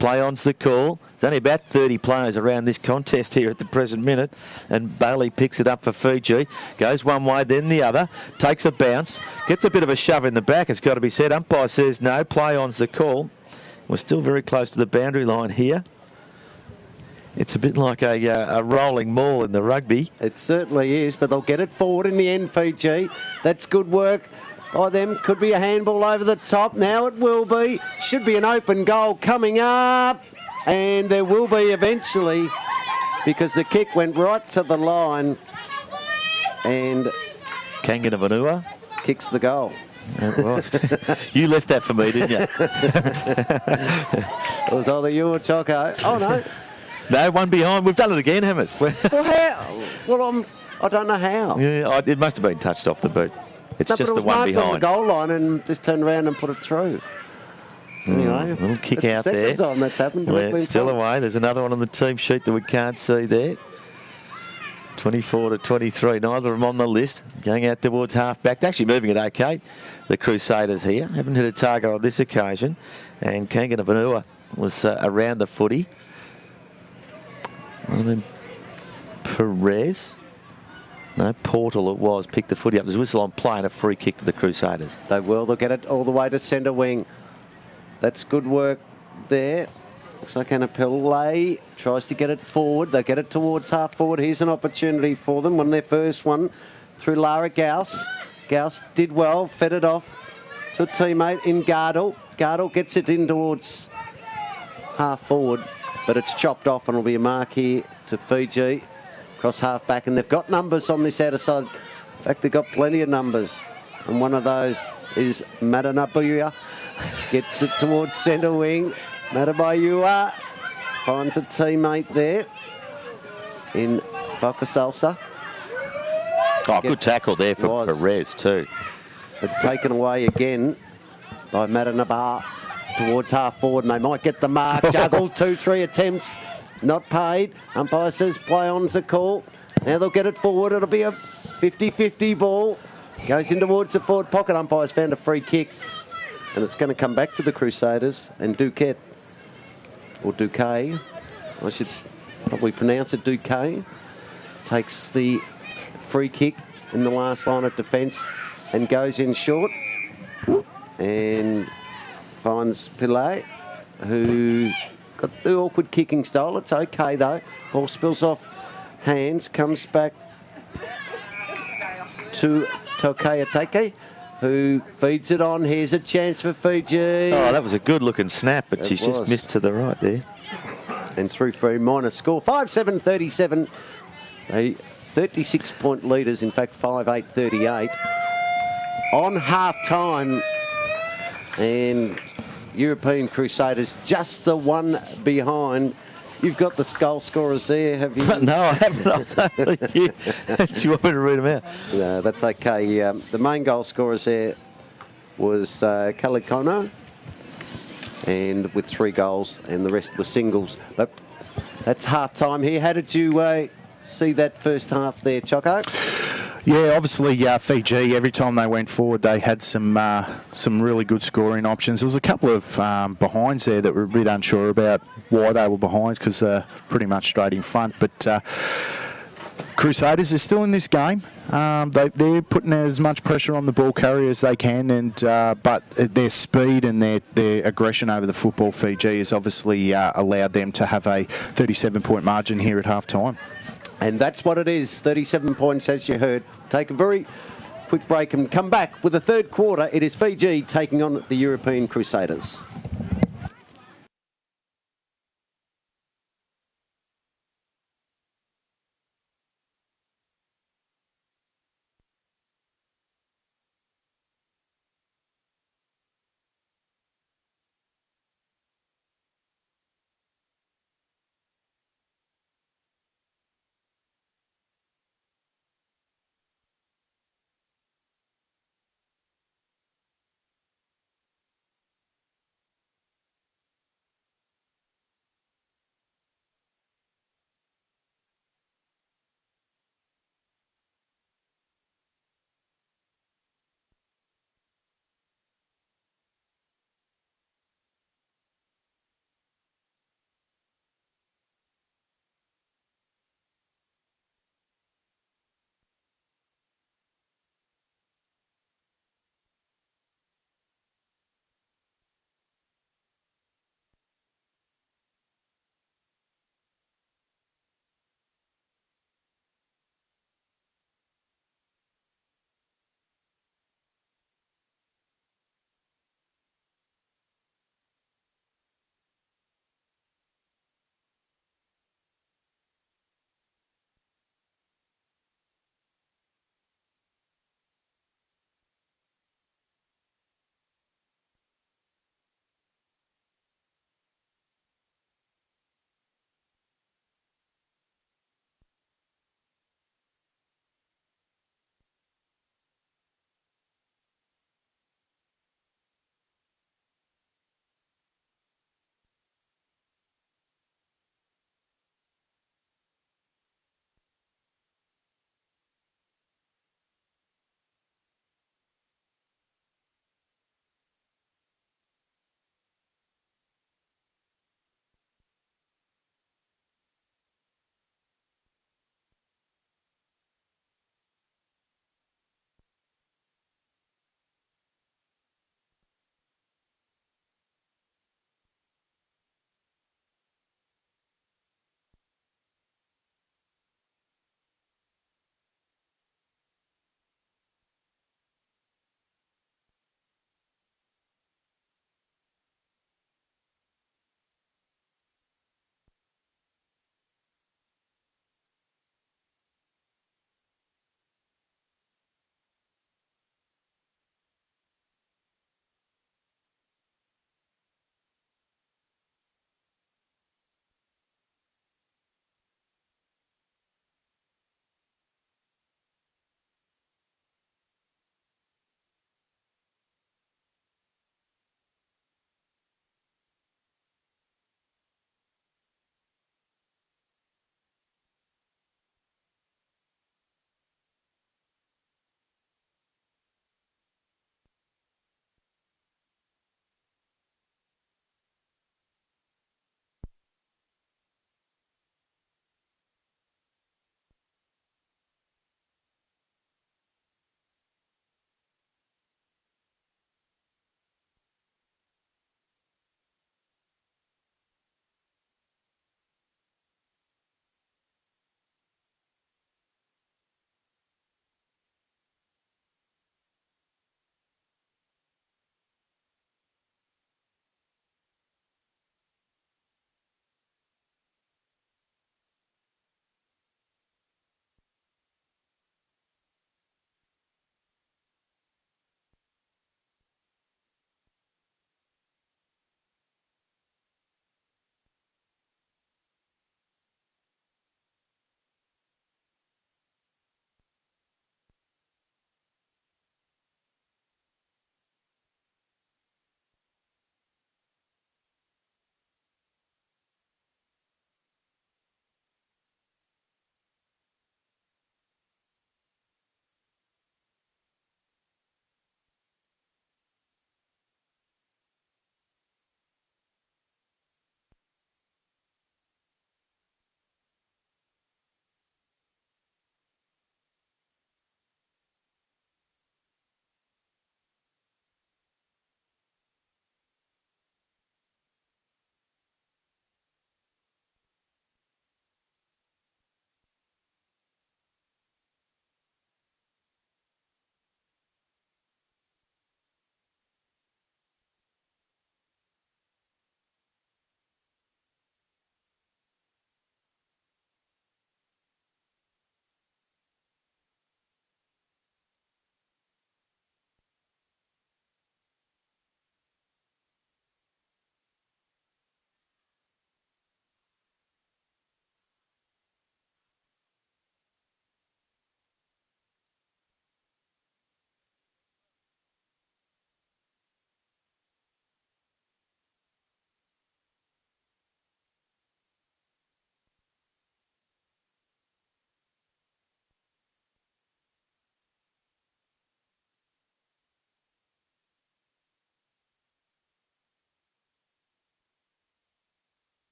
Play on's the call. There's only about 30 players around this contest here at the present minute. And Bailey picks it up for Fiji. Goes one way, then the other. Takes a bounce. Gets a bit of a shove in the back, it's got to be said. Umpire says no. Play on's the call. We're still very close to the boundary line here. It's a bit like a rolling maul in the rugby. It certainly is, but they'll get it forward in the end, Fiji. That's good work by them. Could be a handball over the top. Now it will be. Should be an open goal coming up. And there will be eventually, because the kick went right to the line. And Kanganavanua kicks the goal. You left that for me, didn't you? It was either you or Choco. Oh, no. No, one behind. We've done it again, Hammers. Well, how? Well, I don't know how. Yeah, it must have been touched off the boot. It's just the one behind. On the goal line and just turned around and put it through. Anyway, little kick out there. Second time that's happened. We're still away. There's another one on the team sheet that we can't see there. 24 to 23. Neither of them on the list. Going out towards half-back. Actually moving it okay. The Crusaders here. Haven't hit a target on this occasion. And Kanganavanua was around the footy. Perez. No, Portal it was. Picked the footy up. There's a whistle on play and a free kick to the Crusaders. They will. They'll get it all the way to centre wing. That's good work there. Looks like Anapille tries to get it forward. They get it towards half forward. Here's an opportunity for them. Won their first one through Lara Gauss. Gauss did well. Fed it off to a teammate in Gardle. Gardle gets it in towards half forward. But it's chopped off and it'll be a mark here to Fiji. Cross half back. And they've got numbers on this outer side. In fact, they've got plenty of numbers. And one of those is Madanabuya. Gets it towards centre wing. Matabayua finds a teammate there in Bocasalsa. Oh, good tackle there for Perez too. But taken away again by Madanaba towards half forward, and they might get the mark. Juggle, 2-3 attempts, not paid. Umpire says play on's a call. Now they'll get it forward. It'll be a 50-50 ball. Goes in towards the forward pocket. Umpire's found a free kick. And it's going to come back to the Crusaders and Duquette. or Duque. I should probably pronounce it Duque. Takes the free kick in the last line of defence and goes in short and finds Pillay, who got the awkward kicking style. It's okay though. Ball spills off hands, comes back to Tokayateke, who feeds it on. Here's a chance for Fiji. Oh, that was a good looking snap, but she's just missed to the right there. And through for a minor score. 5-7-37. A 36-point leaders, in fact 5-8-38. On half-time. And European Crusaders just the one behind. You've got the goal scorers there, have you? No, I haven't. I'll tell you. Do you want me to read them out? No, that's okay. The main goal scorers there was Kalikono, and with 3 goals, and the rest were singles. But that's half-time here. How did you see that first half there, Choco? Yeah, obviously Fiji, every time they went forward, they had some really good scoring options. There was a couple of behinds there that were a bit unsure about why they were behind, because they're pretty much straight in front. But Crusaders are still in this game. They're putting out as much pressure on the ball carrier as they can, and but their speed and their aggression over the football, Fiji, has obviously allowed them to have a 37-point margin here at half-time. And that's what it is, 37 points, as you heard. Take a very quick break and come back with the third quarter. It is Fiji taking on the European Crusaders.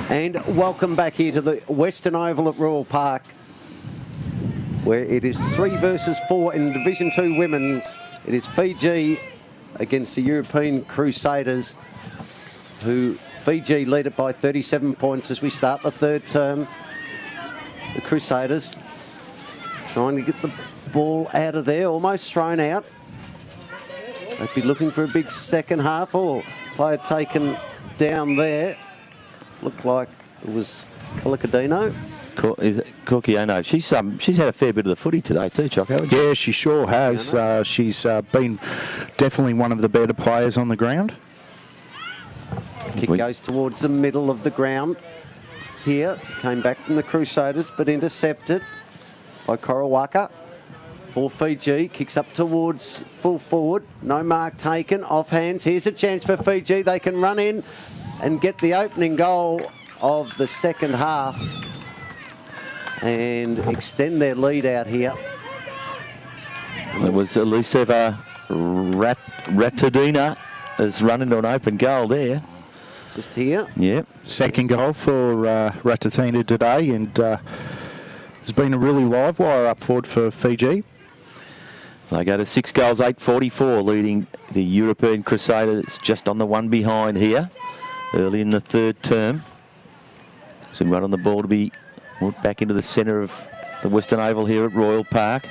And welcome back here to the Western Oval at Royal Park, where it is 3 versus 4 in Division 2 Women's. It is Fiji against the European Crusaders, who Fiji lead it by 37 points as we start the third term. The Crusaders trying to get the ball out of there, almost thrown out. They'd be looking for a big second half, or player taken down there. Looked like it was Kalikadino. Is it Corkiano? She's had a fair bit of the footy today too, Choco. Yeah, she sure has. She's been definitely one of the better players on the ground. Kick goes towards the middle of the ground here. Came back from the Crusaders, but intercepted by Korowaka. For Fiji, kicks up towards full forward. No mark taken, off hands. Here's a chance for Fiji. They can run in and get the opening goal of the second half and extend their lead out here. It was Eliseva Ratadina has run into an open goal there. Just here. Yep. Second goal for Ratadina today, and it's been a really live wire up forward for Fiji. They go to 6 goals, 8:44, leading the European Crusaders just on the one behind here, early in the third term. Some run on the ball to be moved back into the centre of the Western Oval here at Royal Park.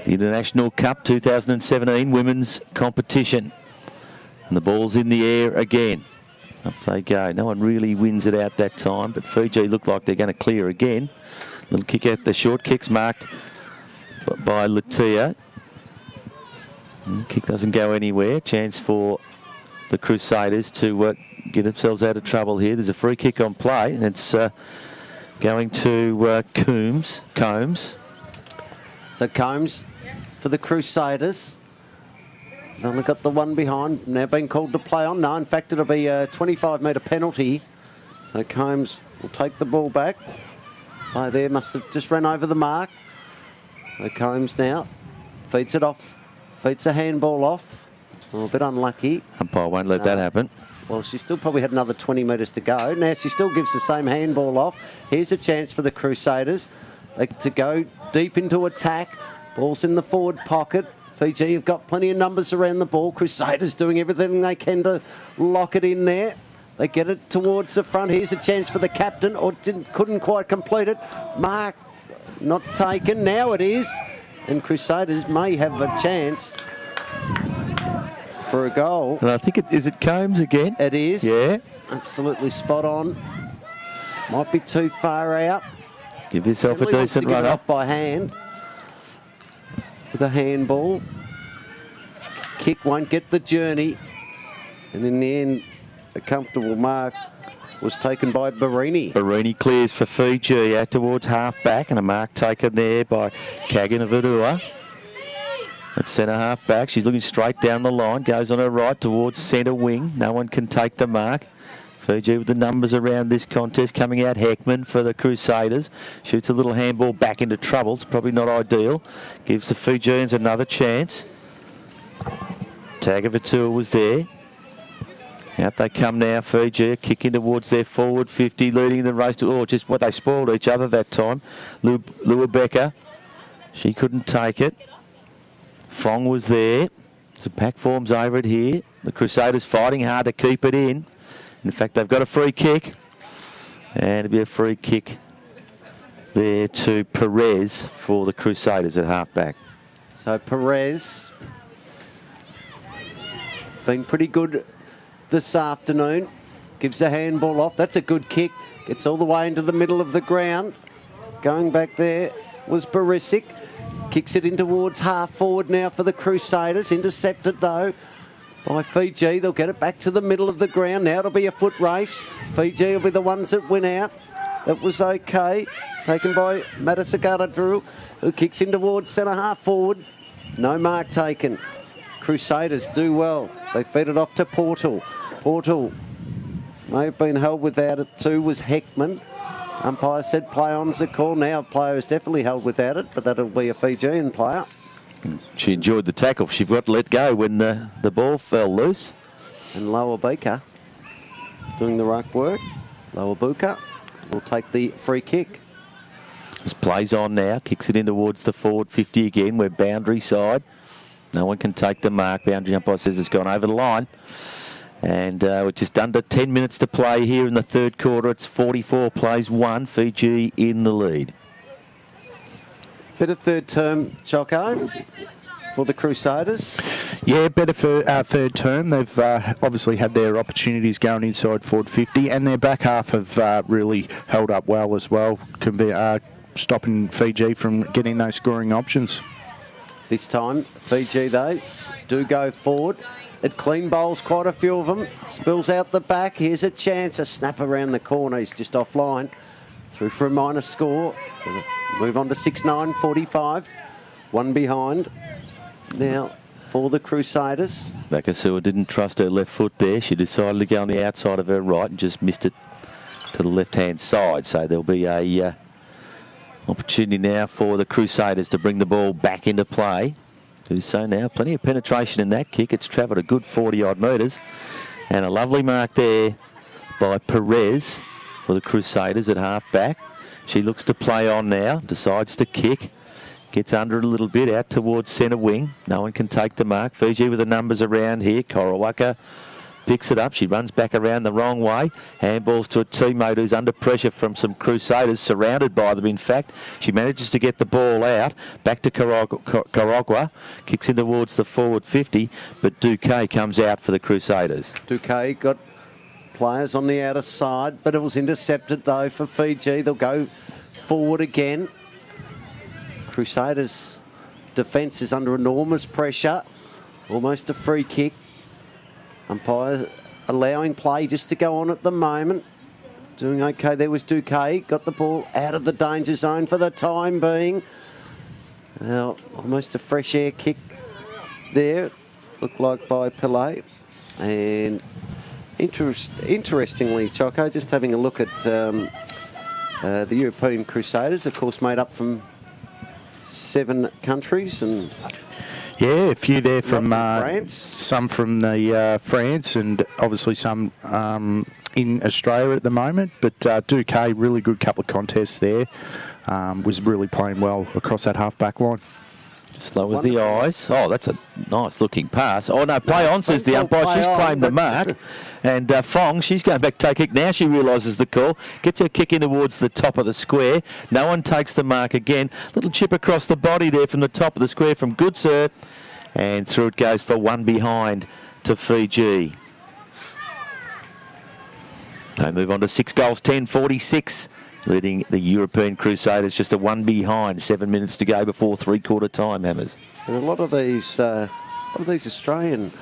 The International Cup 2017 women's competition. And the ball's in the air again. Up they go. No one really wins it out that time, but Fiji look like they're going to clear again. Little kick out, the short kick's marked by Latia. Kick doesn't go anywhere. Chance for the Crusaders to get themselves out of trouble here. There's a free kick on play, and it's going to Combs. So Combs for the Crusaders. Only got the one behind. Now being called to play on. No, in fact, it'll be a 25-metre penalty. So Combs will take the ball back. Player there must have just ran over the mark. So Combs now feeds it off. Feeds the handball off. Oh, a bit unlucky. Umpire won't let that happen. Well, she still probably had another 20 metres to go. Now she still gives the same handball off. Here's a chance for the Crusaders to go deep into attack. Ball's in the forward pocket. Fiji have got plenty of numbers around the ball. Crusaders doing everything they can to lock it in there. They get it towards the front. Here's a chance for the captain, or couldn't quite complete it. Mark not taken. Now it is. And Crusaders may have a chance for a goal. And I think is it Combs again? It is. Yeah. Absolutely spot on. Might be too far out. Give yourself a decent run give it up. off by hand. With a handball. Kick won't get the journey. And in the end, a comfortable mark was taken by Barini. Barini clears for Fiji out towards half-back, and a mark taken there by Kaganavadua. At centre half-back, she's looking straight down the line, goes on her right towards centre wing. No one can take the mark. Fiji with the numbers around this contest. Coming out Heckman for the Crusaders. Shoots a little handball back into trouble. It's probably not ideal. Gives the Fijians another chance. Tagavatua was there. Out they come now, Fiji, kicking towards their forward 50, leading the race to, just what they spoiled each other that time. Lua Becker, she couldn't take it. Fong was there. So pack forms over it here. The Crusaders fighting hard to keep it in. In fact, they've got a free kick. And it'll be a free kick there to Perez for the Crusaders at halfback. So Perez been pretty good this afternoon. Gives the handball off. That's a good kick. Gets all the way into the middle of the ground. Going back there was Barisic. Kicks it in towards half forward now for the Crusaders. Intercepted though by Fiji. They'll get it back to the middle of the ground. Now it'll be a foot race. Fiji will be the ones that win out. That was okay. Taken by Matasagata Drew, who kicks in towards centre half forward. No mark taken. Crusaders do well. They feed it off to Portal. Portal may have been held without it too, was Heckman. Umpire said play on's the call. Now player is definitely held without it, but that'll be a Fijian player. She enjoyed the tackle. She got let go when the ball fell loose. And Lower Baker doing the ruck work. Lower Buka will take the free kick. This plays on now, kicks it in towards the forward 50 again. We're boundary side. No one can take the mark. Boundary umpire says it's gone over the line. And we're just under 10 minutes to play here in the third quarter. It's 44 plays 1. Fiji in the lead. Bit of third term, Choco, for the Crusaders. Yeah, better for our third term. They've obviously had their opportunities going inside forward 50, and their back half have really held up well as well, stopping Fiji from getting those scoring options. This time, Fiji, though, do go forward. It clean bowls quite a few of them. Spills out the back. Here's a chance. A snap around the corner. He's just offline. Through for a minor score. Move on to 6-9, 45. One behind. Now, for the Crusaders. Bakasua didn't trust her left foot there. She decided to go on the outside of her right and just missed it to the left-hand side. So there'll be a opportunity now for the Crusaders to bring the ball back into play. Do so now. Plenty of penetration in that kick. It's travelled a good 40-odd metres. And a lovely mark there by Perez for the Crusaders at half-back. She looks to play on now. Decides to kick. Gets under it a little bit, out towards centre wing. No one can take the mark. Fiji with the numbers around here. Korawaka picks it up. She runs back around the wrong way. Handballs to a teammate who's under pressure from some Crusaders, surrounded by them, in fact. She manages to get the ball out. Back to Karagwa. Kicks in towards the forward 50, but Duque comes out for the Crusaders. Duque got players on the outer side, but it was intercepted, though, for Fiji. They'll go forward again. Crusaders' defence is under enormous pressure. Almost a free kick. Umpire allowing play just to go on at the moment. Doing okay. There was Duque. Got the ball out of the danger zone for the time being. Now, almost a fresh air kick there. Looked like by Pillay. And interestingly, Choco, just having a look at the European Crusaders, of course, made up from 7 countries, and yeah, a few there from France. Some from the France, and obviously some in Australia at the moment. But Duque, really good couple of contests there. Was really playing well across that half-back line. Slow as the eyes. Oh, that's a nice looking pass. Oh, no, play on, says the umpire. She's claimed the mark. And Fong, she's going back to take kick. Now she realises the call. Gets her kick in towards the top of the square. No one takes the mark again. Little chip across the body there from the top of the square from Goodsir. And through it goes for one behind to Fiji. They move on to 6 goals, 10-46. Leading the European Crusaders just a one behind. 7 minutes to go before three-quarter time, Hammers. And a lot of these Australian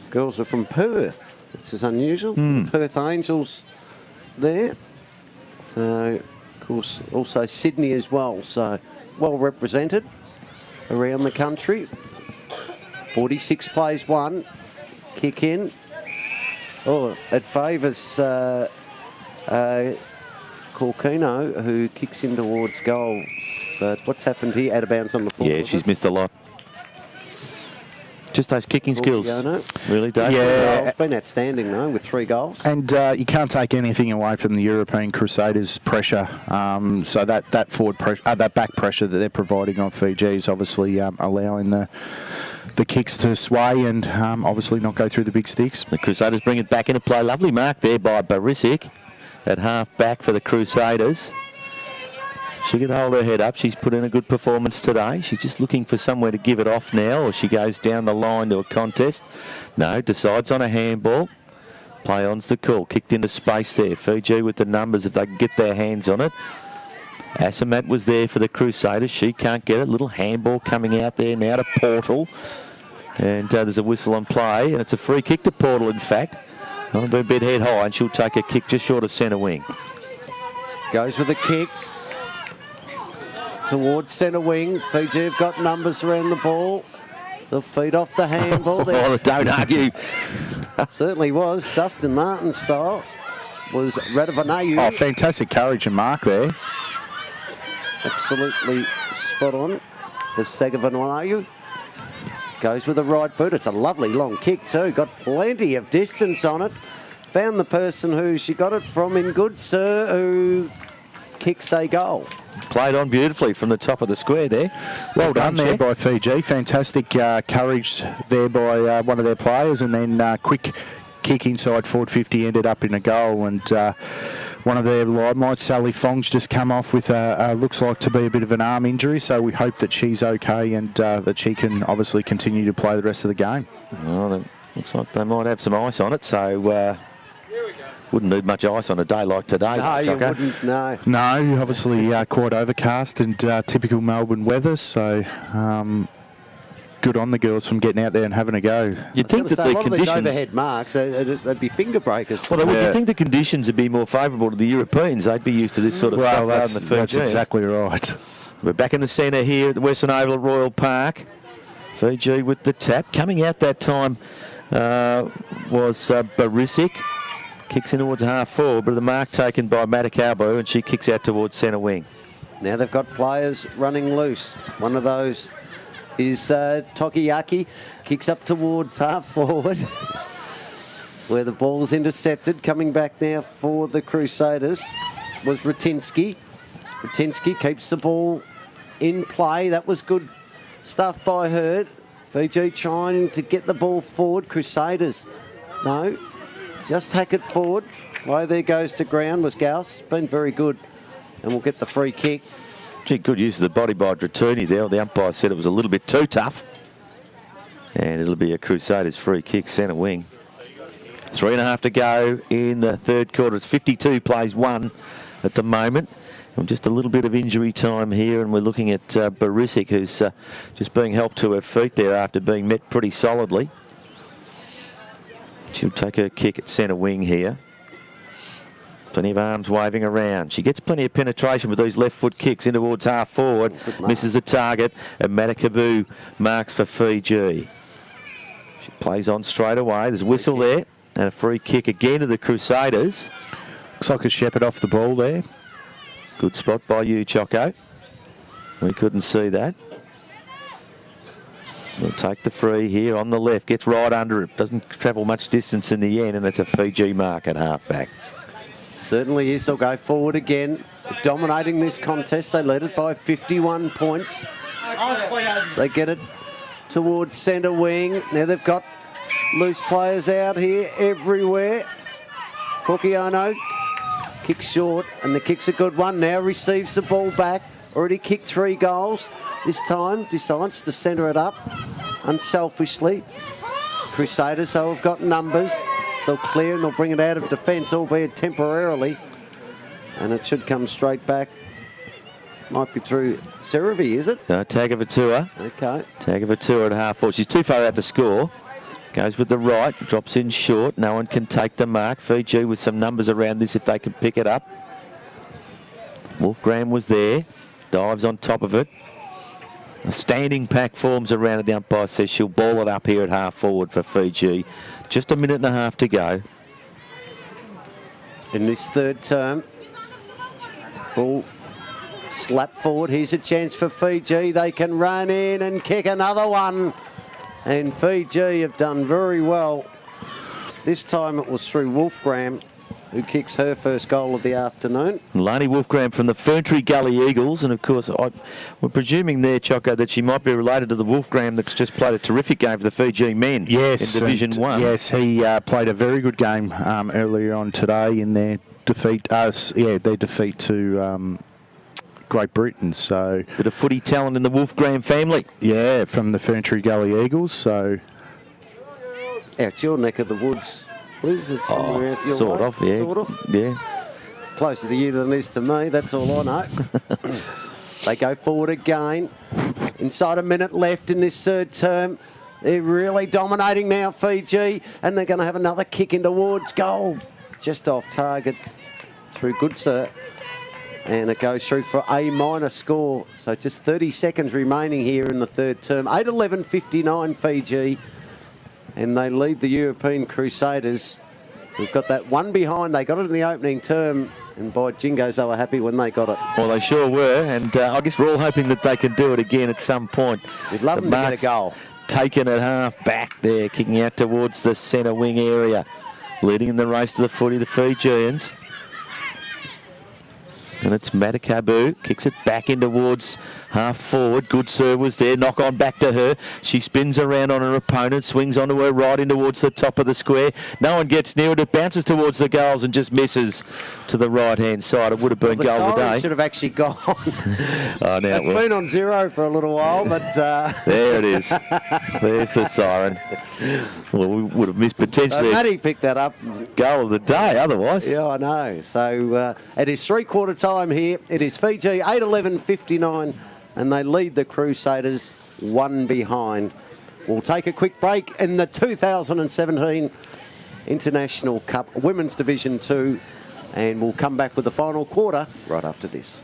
girls are from Perth. This is unusual. The Perth Angels there. So, of course, also Sydney as well. So, well represented around the country. 46 plays 1. Kick in. Oh, it favours Corkino, who kicks in towards goal. But what's happened here? Out of bounds on the floor. Yeah, she's missed a lot. Just those kicking skills. Really, Dave? Yeah. It's been outstanding, though, with 3 goals. And you can't take anything away from the European Crusaders' pressure. So that forward pressure, that back pressure that they're providing on Fiji is obviously allowing the kicks to sway and obviously not go through the big sticks. The Crusaders bring it back into play. Lovely mark there by Barisic at half back for the Crusaders. She can hold her head up. She's put in a good performance today. She's just looking for somewhere to give it off now, or she goes down the line to a contest. No, decides on a handball. Play on's the call. Kicked into space there. Fiji with the numbers if they can get their hands on it. Asamat was there for the Crusaders. She can't get it. Little handball coming out there now to Portal. And there's a whistle on play, and it's a free kick to Portal, in fact. A bit head high, and she'll take a kick just short of centre wing. Goes with a kick towards centre wing. Fiji have got numbers around the ball. They'll feed off the handball there. Oh, don't argue. Certainly was. Dustin Martin style was Radavanayu. Oh, fantastic courage and mark there. Absolutely spot on for Sagavanayu. Goes with the right boot. It's a lovely long kick too. Got plenty of distance on it. found the person who she got it from in good, sir, who kicks a goal. Played on beautifully from the top of the square there. Well done there by Fiji. Fantastic courage there by one of their players, and then quick kick inside forward 50 ended up in a goal. And one of their might Sally Fong's just come off with looks like to be a bit of an arm injury, so we hope that she's okay and that she can obviously continue to play the rest of the game. Well, it looks like they might have some ice on it, so wouldn't need much ice on a day like today. No, you wouldn't, no. No, obviously quite overcast and typical Melbourne weather, so good on the girls from getting out there and having a go. You'd think that the conditions... overhead marks, they'd be finger breakers. Well, you'd think the conditions would be more favourable to the Europeans. They'd be used to this sort of stuff. That's exactly right. We're back in the centre here at the Western Oval at Royal Park. Fiji with the tap. Coming out that time was Barisic. Kicks in towards half forward, but the mark taken by Matakabu, and she kicks out towards centre wing. Now they've got players running loose. One of those is Tokiyaki. Kicks up towards half forward, where the ball's intercepted. Coming back now for the Crusaders was Ratinsky. Ratinsky keeps the ball in play. That was good stuff by her. Fiji trying to get the ball forward. Crusaders, no. Just hack it forward. Way there goes to ground was Gauss. Been very good. And we'll get the free kick. Gee, good use of the body by Dratuni there. The umpire said it was a little bit too tough. And it'll be a Crusaders free kick, centre wing. 3.5 to go in the third quarter. It's 52 plays 1 at the moment. And just a little bit of injury time here. And we're looking at Barisic, who's just being helped to her feet there after being met pretty solidly. She'll take her kick at centre wing here. Plenty of arms waving around. She gets plenty of penetration with those left foot kicks in towards half forward. Misses the target, and Matakabu marks for Fiji. She plays on straight away. There's a whistle there, and a free kick again to the Crusaders. Looks like a shepherd off the ball there. Good spot by you, Choco. We couldn't see that. They'll take the free here on the left. Gets right under it. Doesn't travel much distance in the end, and it's a Fiji mark at half-back. Certainly is. They'll go forward again. Dominating this contest. They led it by 51 points. They get it towards centre wing. Now they've got loose players out here everywhere. Kokiono kicks short, and the kick's a good one. Now receives the ball back. Already kicked 3 goals. This time decides to centre it up unselfishly. Crusaders, though, have got numbers. They'll clear and they'll bring it out of defence, albeit temporarily. And it should come straight back. Might be through Seravi, is it? No, Tagavatua. Okay. Tagavatua at half forward. She's too far out to score. Goes with the right, drops in short. No one can take the mark. Fiji with some numbers around this if they can pick it up. Wolfgram was there. Dives on top of it. A standing pack forms around it. The umpire says she'll ball it up here at half forward for Fiji. Just a minute and a half to go. In this third term, ball slap forward. Here's a chance for Fiji. They can run in and kick another one. And Fiji have done very well. This time it was through Wolfgram, who kicks her first goal of the afternoon. Lani Wolfgram from the Ferntree Gully Eagles. And, of course, we're presuming there, Choco, that she might be related to the Wolfgram that's just played a terrific game for the Fiji men in Division 1. Yes, he played a very good game earlier on today in their defeat. Their defeat to Great Britain. So bit of footy talent in the Wolfgram family. Yeah, from the Ferntree Gully Eagles. So out your neck of the woods. Liz, it's somewhere out your sort way. of, yeah. Sort of. Yeah. Closer to you than it is to me, that's all I know. They go forward again. Inside a minute left in this third term. They're really dominating now, Fiji, and they're going to have another kick in towards goal. Just off target through Goodsir. And it goes through for a minor score. So just 30 seconds remaining here in the third term. 8-11-59 Fiji. And they lead the European Crusaders. We've got that one behind. They got it in the opening term. And by Jingos, they were happy when they got it. Well, they sure were. And I guess we're all hoping that they can do it again at some point. We'd love them to get a goal. Taken at half back there, kicking out towards the centre wing area. leading in the race to the footy, the Fijians. And it's Matakabu, kicks it back in towards half forward. Good serve was there, knock on back to her. She spins around on her opponent, swings onto her right in towards the top of the square. No one gets near it, it bounces towards the goals and just misses to the right-hand side. It would have been goal of the day. Should have actually gone. Oh, now it's been on 0 for a little while, but... There it is. There's the siren. Well, we would have missed potentially... Matty picked that up. Goal of the day otherwise. Yeah, I know. So it is three-quarter time here. It is Fiji, 8:11:59, and they lead the Crusaders one behind. We'll take a quick break in the 2017 International Cup Women's Division 2, and we'll come back with the final quarter right after this.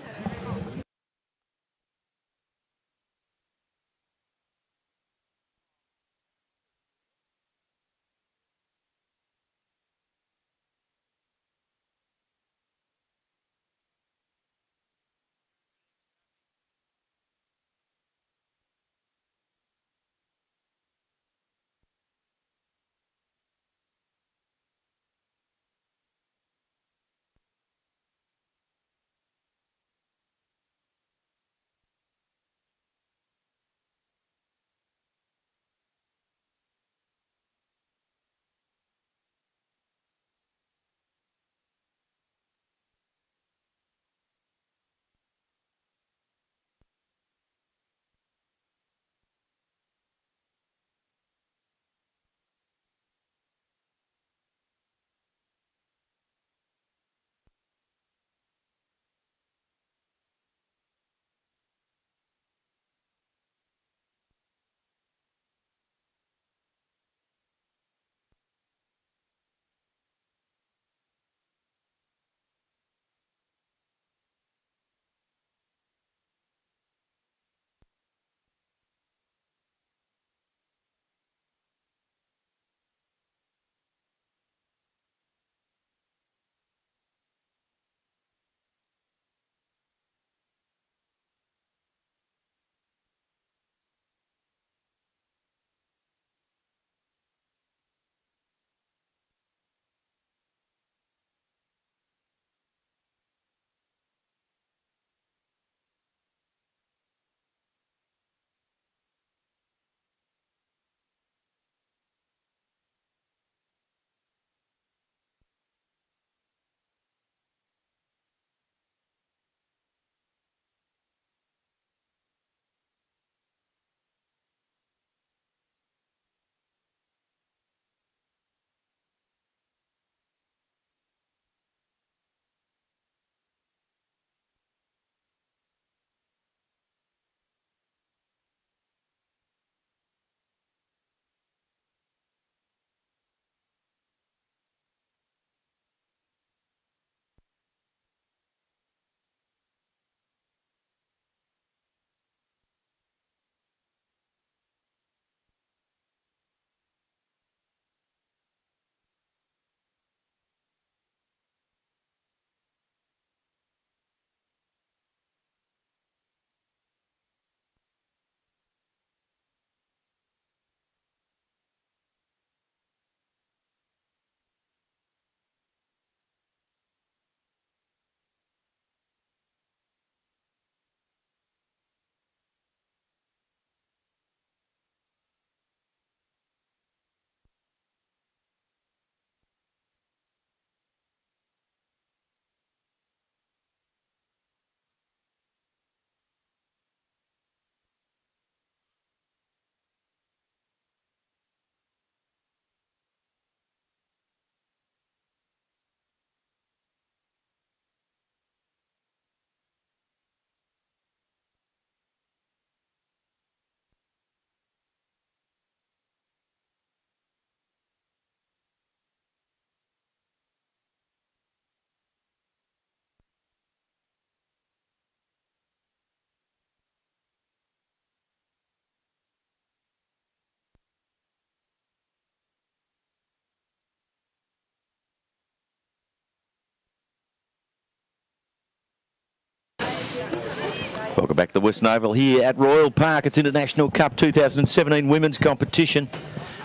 Welcome back to the Western Oval here at Royal Park. It's International Cup 2017 Women's Competition.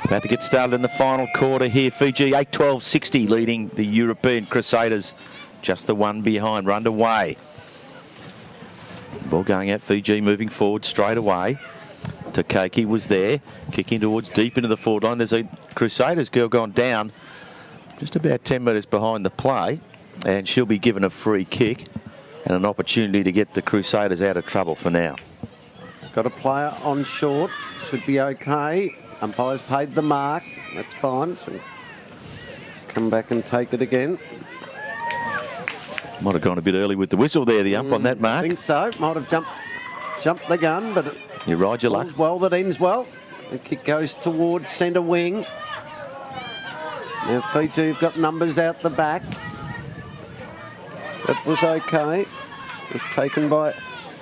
About to get started in the final quarter here. Fiji 8-12-60 leading the European Crusaders. Just the one behind. We're underway. Ball going out. Fiji moving forward straight away. Takaki was there. Kicking towards deep into the forward line. There's a Crusaders girl gone down. Just about 10 metres behind the play. And she'll be given a free kick. And an opportunity to get the Crusaders out of trouble for now. Got a player on short. Should be okay. Umpire's paid the mark. That's fine. So come back and take it again. Might have gone a bit early with the whistle there, the ump on that mark. I think so. Might have jumped the gun, but you ride your luck. Well, that ends well. The kick goes towards centre wing. Now Fiji have got numbers out the back. That was okay. It was taken by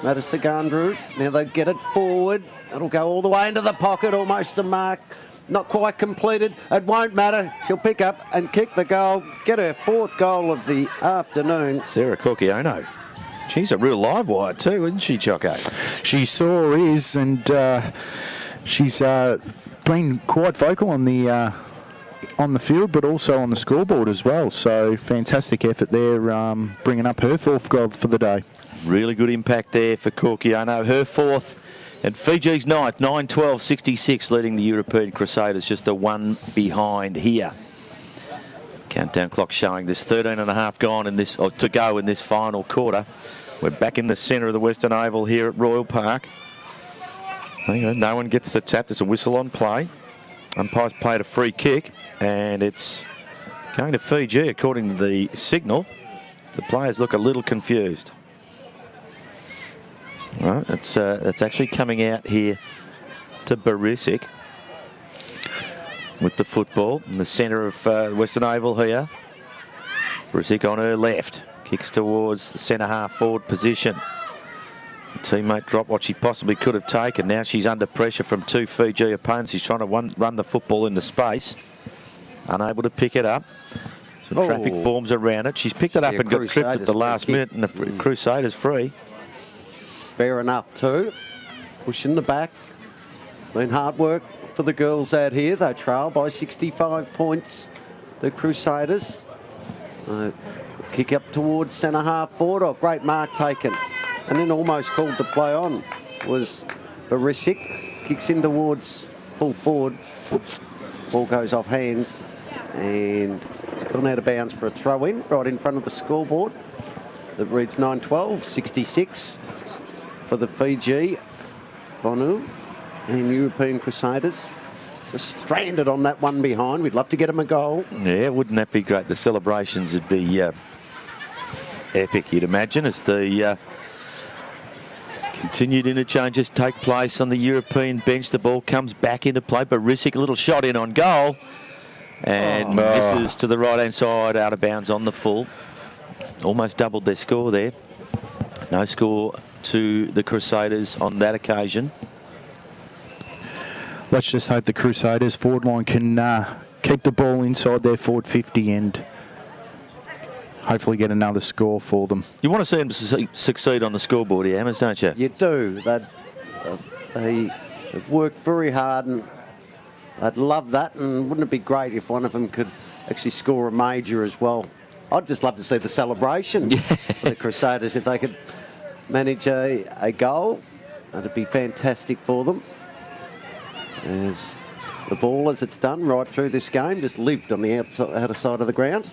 Matasagandru. Now they get it forward. It'll go all the way into the pocket, almost a mark. Not quite completed. It won't matter. She'll pick up and kick the goal. Get her 4th goal of the afternoon. Sarah Corchiono. She's a real live wire too, isn't she, Choco? She sure is, and she's been quite vocal on the field, but also on the scoreboard as well. So fantastic effort there, bringing up her 4th goal for the day. Really good impact there for Corchiono. Her 4th. And Fiji's 9th, 9-12-66, leading the European Crusaders, just the one behind here. Countdown clock showing there's 13.5 gone in this, or to go in this final quarter. We're back in the centre of the Western Oval here at Royal Park. No one gets the tap. There's a whistle on play. Umpire's played a free kick, and it's going to Fiji, according to the signal. The players look a little confused. Right, it's actually coming out here to Barisic with the football in the centre of Western Oval here. Barisic on her left, kicks towards the centre half forward position. The teammate dropped what she possibly could have taken. Now she's under pressure from 2 Fiji opponents. She's trying to run the football into space, unable to pick it up. Some traffic forms around it. She's picked it up and got tripped at the last minute, and the Crusaders free. Fair enough too. Pushing the back. Been hard work for the girls out here. They trail by 65 points. The Crusaders. Kick up towards centre half forward. Oh, great mark taken. And then almost called to play on was Barisic. Kicks in towards full forward. Ball goes off hands. And it's gone out of bounds for a throw in right in front of the scoreboard. That reads 9-12-66. For the Fiji, Vonu and European Crusaders. Just stranded on that one behind. We'd love to get them a goal. Yeah, wouldn't that be great? The celebrations would be epic, you'd imagine, as the continued interchanges take place on the European bench. The ball comes back into play. Barisic, a little shot in on goal. And misses to the right-hand side, out of bounds on the full. Almost doubled their score there. No score to the Crusaders on that occasion. Let's just hope the Crusaders forward line can keep the ball inside their forward 50 and hopefully get another score for them. You want to see them succeed on the scoreboard here, Hammers, don't you? You do. They have worked very hard, and I'd love that. And wouldn't it be great if one of them could actually score a major as well? I'd just love to see the celebration for the Crusaders if they could manage a goal. That'd be fantastic for them. As the ball, as it's done right through this game, just lived on the outer side of the ground.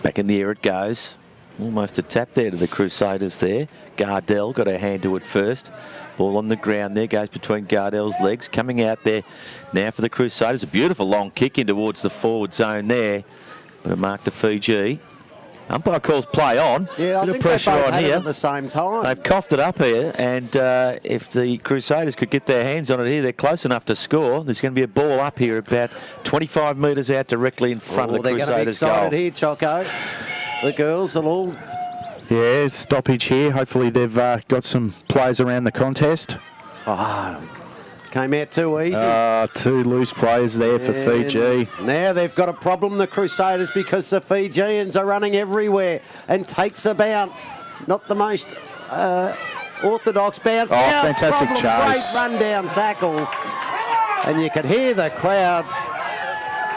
Back in the air it goes. Almost a tap there to the Crusaders there. Gardell got her hand to it first. Ball on the ground there, goes between Gardell's legs. Coming out there now for the Crusaders. A beautiful long kick in towards the forward zone there. But a mark to Fiji. Umpire calls play on. Yeah, I bit think of pressure they both on had here. it at the same time. They've coughed it up here, and if the Crusaders could get their hands on it here, they're close enough to score. There's going to be a ball up here about 25 metres out directly in front of the Crusaders' goal. They're going to be excited here, Choco. The girls will all... Yeah, stoppage here. Hopefully they've got some players around the contest. Came out too easy. 2 loose players there for Fiji. Now they've got a problem, the Crusaders, because the Fijians are running everywhere and takes a bounce. Not the most Orthodox bounce. Oh, Now, fantastic chase. Great run-down tackle. And you could hear the crowd.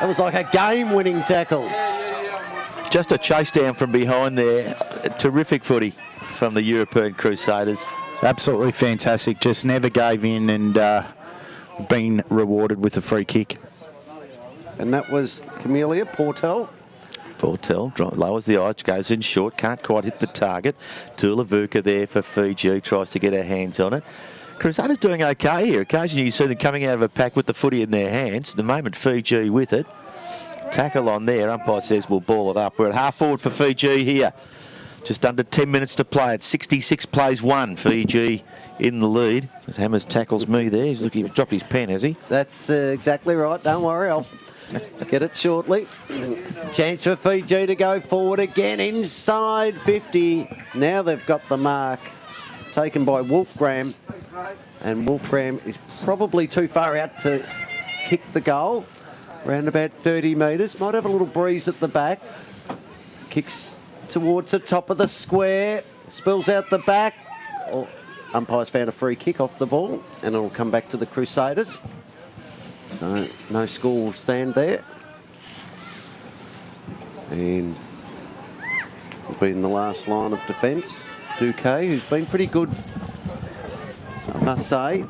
It was like a game-winning tackle. Just a chase down from behind there. Terrific footy from the European Crusaders. Absolutely fantastic. Just never gave in and been rewarded with a free kick. And that was Camellia Portel. Portel lowers the arch, goes in short, can't quite hit the target. Tulavuka there for Fiji, tries to get her hands on it. Crusaders doing okay here. Occasionally you see them coming out of a pack with the footy in their hands. At the moment, Fiji with it. Tackle on there. Umpire says we'll ball it up. We're at half forward for Fiji here. Just under 10 minutes to play. At 66 plays 1. Fiji in the lead. As Hammers tackles me there. He's looking to drop his pen, has he? That's exactly right. Don't worry, I'll get it shortly. Chance for Fiji to go forward again inside 50. Now they've got the mark taken by Wolfgram. And Wolfgram is probably too far out to kick the goal. Around about 30 metres. Might have a little breeze at the back. Kicks towards the top of the square. Spills out the back. Oh, umpire's found a free kick off the ball. And it'll come back to the Crusaders. So no score will stand there. And will be in the last line of defence. Duque, who's been pretty good, I must say,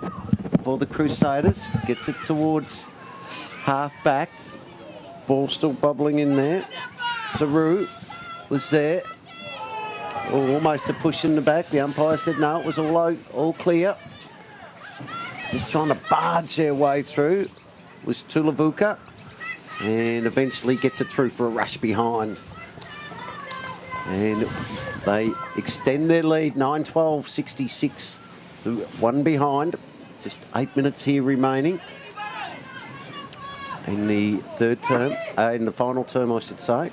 for the Crusaders. Gets it towards half back. Ball still bubbling in there. Saru was there. Oh, almost a push in the back. The umpire said no, it was all clear. Just trying to barge their way through was Tulavuka. And eventually gets it through for a rush behind. And they extend their lead, 9-12, 66. One behind. Just 8 minutes here remaining. In the third term, in the final term, I should say.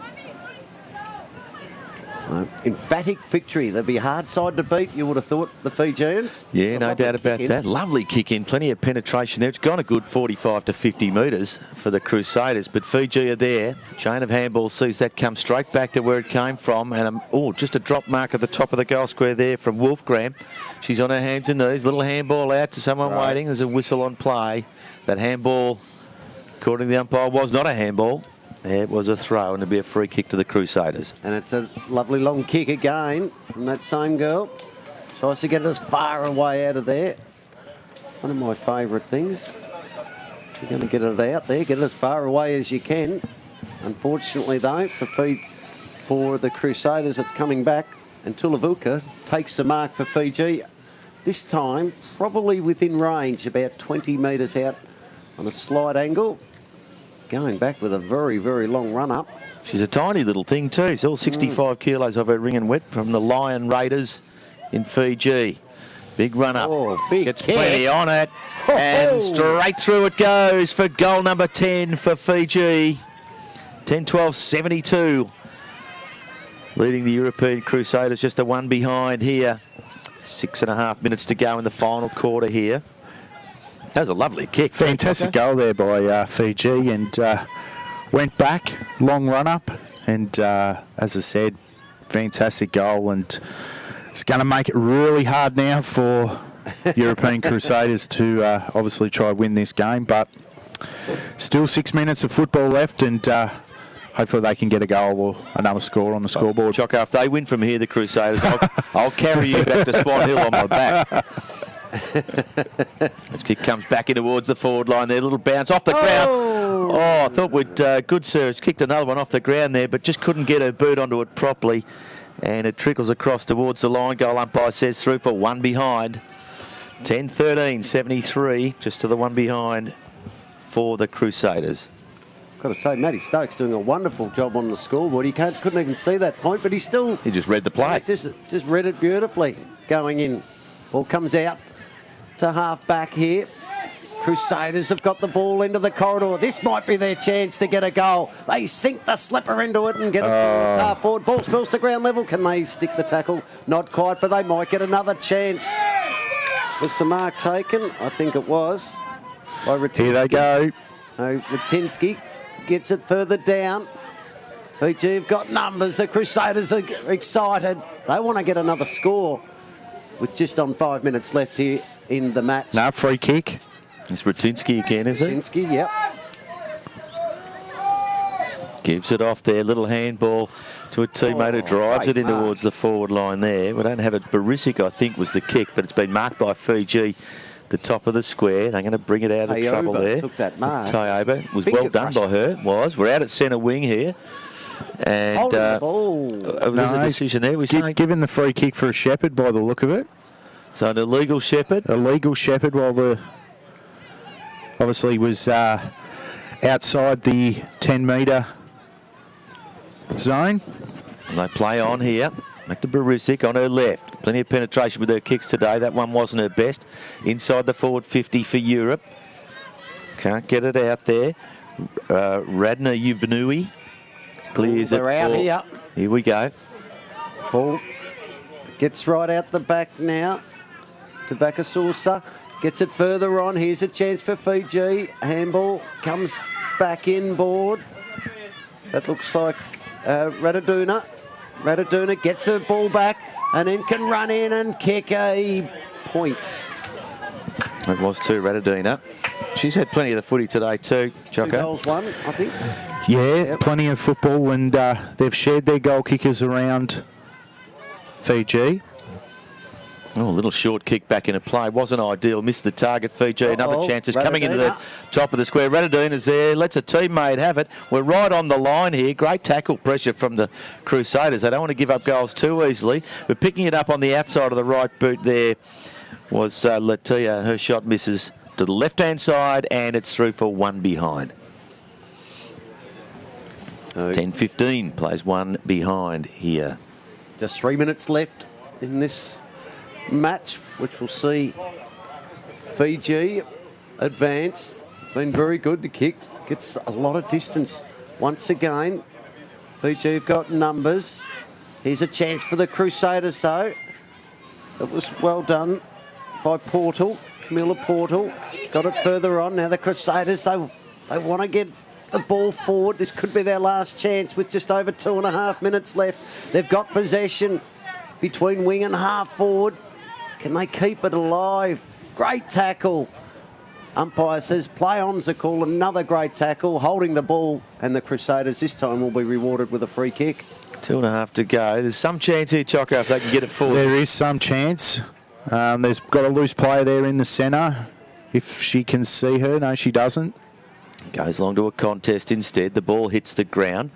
Emphatic victory. They'd be a hard side to beat, you would have thought, the Fijians. Yeah, no doubt about that. Lovely kick in, plenty of penetration there. It's gone a good 45 to 50 metres for the Crusaders, but Fiji are there. Chain of handball sees that come straight back to where it came from, and just a drop mark at the top of the goal square there from Wolfgram. She's on her hands and knees. Little handball out to someone waiting. There's a whistle on play. That handball, according to the umpire, was not a handball. It was a throw, and it'll be a free kick to the Crusaders. And it's a lovely long kick again from that same girl. Tries to get it as far away out of there. One of my favourite things. You're going to get it out there, get it as far away as you can. Unfortunately, though, for the Crusaders, it's coming back. And Tulavuka takes the mark for Fiji. This time, probably within range, about 20 metres out on a slight angle. Going back with a very, very long run-up. She's a tiny little thing too. She's all 65 kilos of her ring and wet from the Lion Raiders in Fiji. Big run-up. Oh, big Gets kick. plenty on it. And straight through it goes for goal number 10 for Fiji. 10-12-72. Leading the European Crusaders just a one behind here. 6.5 minutes to go in the final quarter here. That was a lovely kick. Fantastic goal there by Fiji, and went back, long run up, and as I said, fantastic goal, and it's going to make it really hard now for European Crusaders to obviously try and win this game, but still 6 minutes of football left, and hopefully they can get a goal or another score on the scoreboard. Choco, if they win from here, the Crusaders, I'll carry you back to Swan Hill on my back. This kick comes back in towards the forward line there. Little bounce off the ground. Oh, I thought we'd good Sarah's kicked another one off the ground there, but just couldn't get her boot onto it properly. And it trickles across towards the line. Goal umpire says through for one behind. 10-13-73, just to the one behind for the Crusaders. Got to say, Matty Stokes doing a wonderful job on the scoreboard. He couldn't even see that point, but he just read the play. Just read it beautifully. Going in. Ball comes out to half back here. Crusaders have got the ball into the corridor. This might be their chance to get a goal. They sink the slipper into it and get it towards half forward. Ball spills to ground level. Can they stick the tackle? Not quite, but they might get another chance. Was the mark taken? I think it was. By Ratinsky. Here they go. Ratinsky gets it further down. Fiji have got numbers. The Crusaders are excited. They want to get another score. with just on 5 minutes left here in the match. No, free kick. It's Rutinsky again, is it? Rutinsky, yep. Gives it off there. Little handball to a teammate who drives it in towards the forward line there. We don't have it. Barisic, I think, was the kick, but it's been marked by Fiji. The top of the square. They're going to bring it out of trouble there. Took that mark. Tayoba. It was well done by her. We're out at centre wing here. And holding the ball. There's a decision there. Given the free kick for a Shepherd by the look of it. So an illegal Shepherd. Illegal Shepherd while the obviously was outside the 10-metre zone. And they play on here. Back to Barisic on her left. Plenty of penetration with her kicks today. That one wasn't her best. Inside the forward 50 for Europe. Can't get it out there. Radna Yuvanui clears it. They're out here. Here we go. Ball gets right out the back now to Vakasausa. Gets it further on. Here's a chance for Fiji. Handball comes back inboard. That looks like Radaduna. Radaduna gets her ball back and then can run in and kick a point. It was too, Radaduna. She's had plenty of the footy today too, Choco. 2 goals, 1, I think. Yeah, plenty of football, and they've shared their goal kickers around Fiji. Oh, a little short kick back into play. Wasn't ideal. Missed the target, Fiji. Another chance is coming into the top of the square. Radaduna's there. Lets a teammate have it. We're right on the line here. Great tackle pressure from the Crusaders. They don't want to give up goals too easily. We're picking it up on the outside of the right boot there was Latia. Her shot misses to the left-hand side, and it's through for one behind. 10-15 plays one behind here. Just 3 minutes left in this match, which will see Fiji advance. Been very good to kick. Gets a lot of distance once again. Fiji have got numbers. Here's a chance for the Crusaders, though. It was well done by Portal, Camilla Portal. Got it further on. Now the Crusaders, they want to get the ball forward. This could be their last chance with just over 2.5 minutes left. They've got possession between wing and half forward. Can they keep it alive? Great tackle. Umpire says play-on's a call. Another great tackle, holding the ball, and the Crusaders this time will be rewarded with a free kick. 2.5 to go. There's some chance here, Choco, if they can get it forward. There is some chance. There's got a loose player there in the centre. If she can see her, no, she doesn't. Goes along to a contest instead. The ball hits the ground.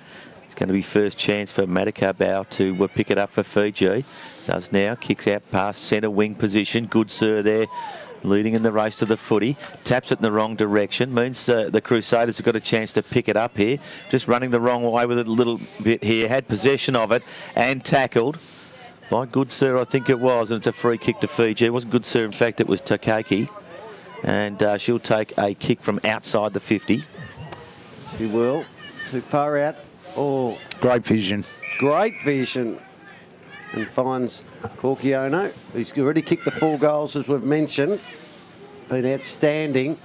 It's going to be first chance for Madikabau to pick it up for Fiji. Does now. Kicks out past centre wing position. Good sir there, leading in the race to the footy. Taps it in the wrong direction. Means the Crusaders have got a chance to pick it up here. Just running the wrong way with it a little bit here. Had possession of it and tackled by Good Sir, I think it was. And it's a free kick to Fiji. It wasn't Good Sir, in fact, it was Takaki. And she'll take a kick from outside the 50. She will. Too far out. Oh, great vision. Great vision. And finds Corchiono, who's already kicked the 4 goals, as we've mentioned. Been outstanding.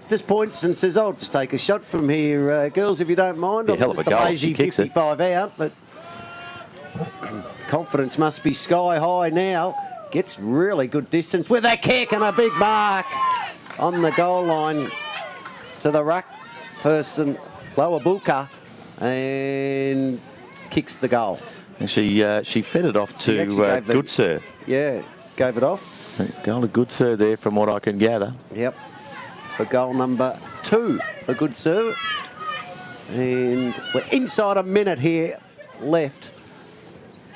Just points and says, I'll just take a shot from here, girls, if you don't mind. Yeah, hell of a goal. Lazy 55 out, but confidence must be sky high now. Gets really good distance with a kick and a big mark on the goal line to the ruck person, Lawabuka, and kicks the goal. And she fed it off to Good Sir. Yeah, gave it off. Goal to Good Sir there, from what I can gather. Yep, for goal number 2 for Good Sir. And we're inside a minute here left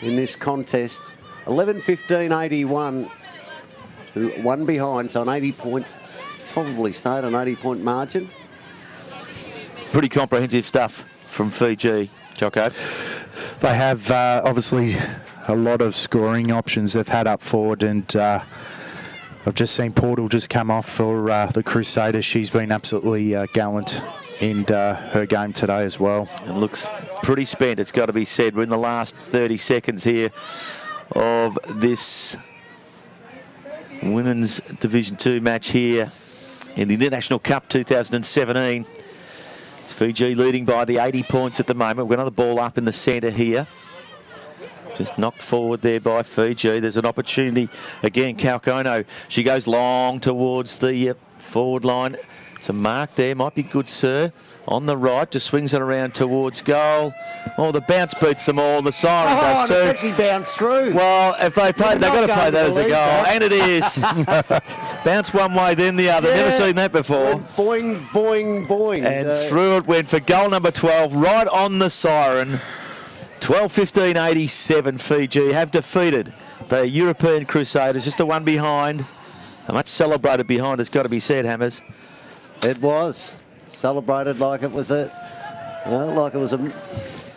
in this contest. 11-15-81. One behind, so an 80-point, probably stayed an 80-point margin. Pretty comprehensive stuff from Fiji, Jocko. They have obviously a lot of scoring options they've had up forward, and I've just seen Portal just come off for the Crusaders. She's been absolutely gallant in her game today as well. And looks pretty spent, it's got to be said. We're in the last 30 seconds here of this Women's Division 2 match here in the International Cup 2017. It's Fiji leading by the 80 points at the moment. We've got another ball up in the centre here. Just knocked forward there by Fiji. There's an opportunity again. Calcono, she goes long towards the forward line. It's a mark there. Might be good, sir. On the right, just swings it around towards goal. Oh, the bounce beats them all. The siren goes too. It's actually bounced through. Well, if they play, they've got to play that as a goal. that. And it is. Bounce one way, then the other. Yeah. Never seen that before. Boing, boing, boing. And through it went for goal number 12, right on the siren. 12-15-87, Fiji have defeated the European Crusaders, just the one behind. A much celebrated behind, it's got to be said, Hammers. It was celebrated like it was a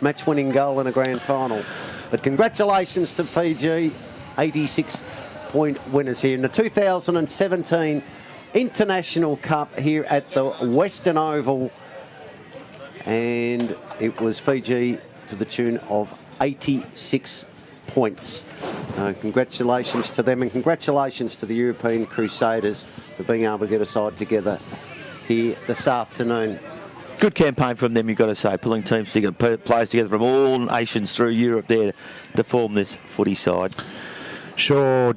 match-winning goal in a grand final. But congratulations to Fiji, 86-point winners here in the 2017 International Cup here at the Western Oval, and it was Fiji to the tune of 86 points. Congratulations to them, and congratulations to the European Crusaders for being able to get a side together here this afternoon. Good campaign from them, you've got to say, pulling teams together, players together from all nations through Europe there to form this footy side. Sure.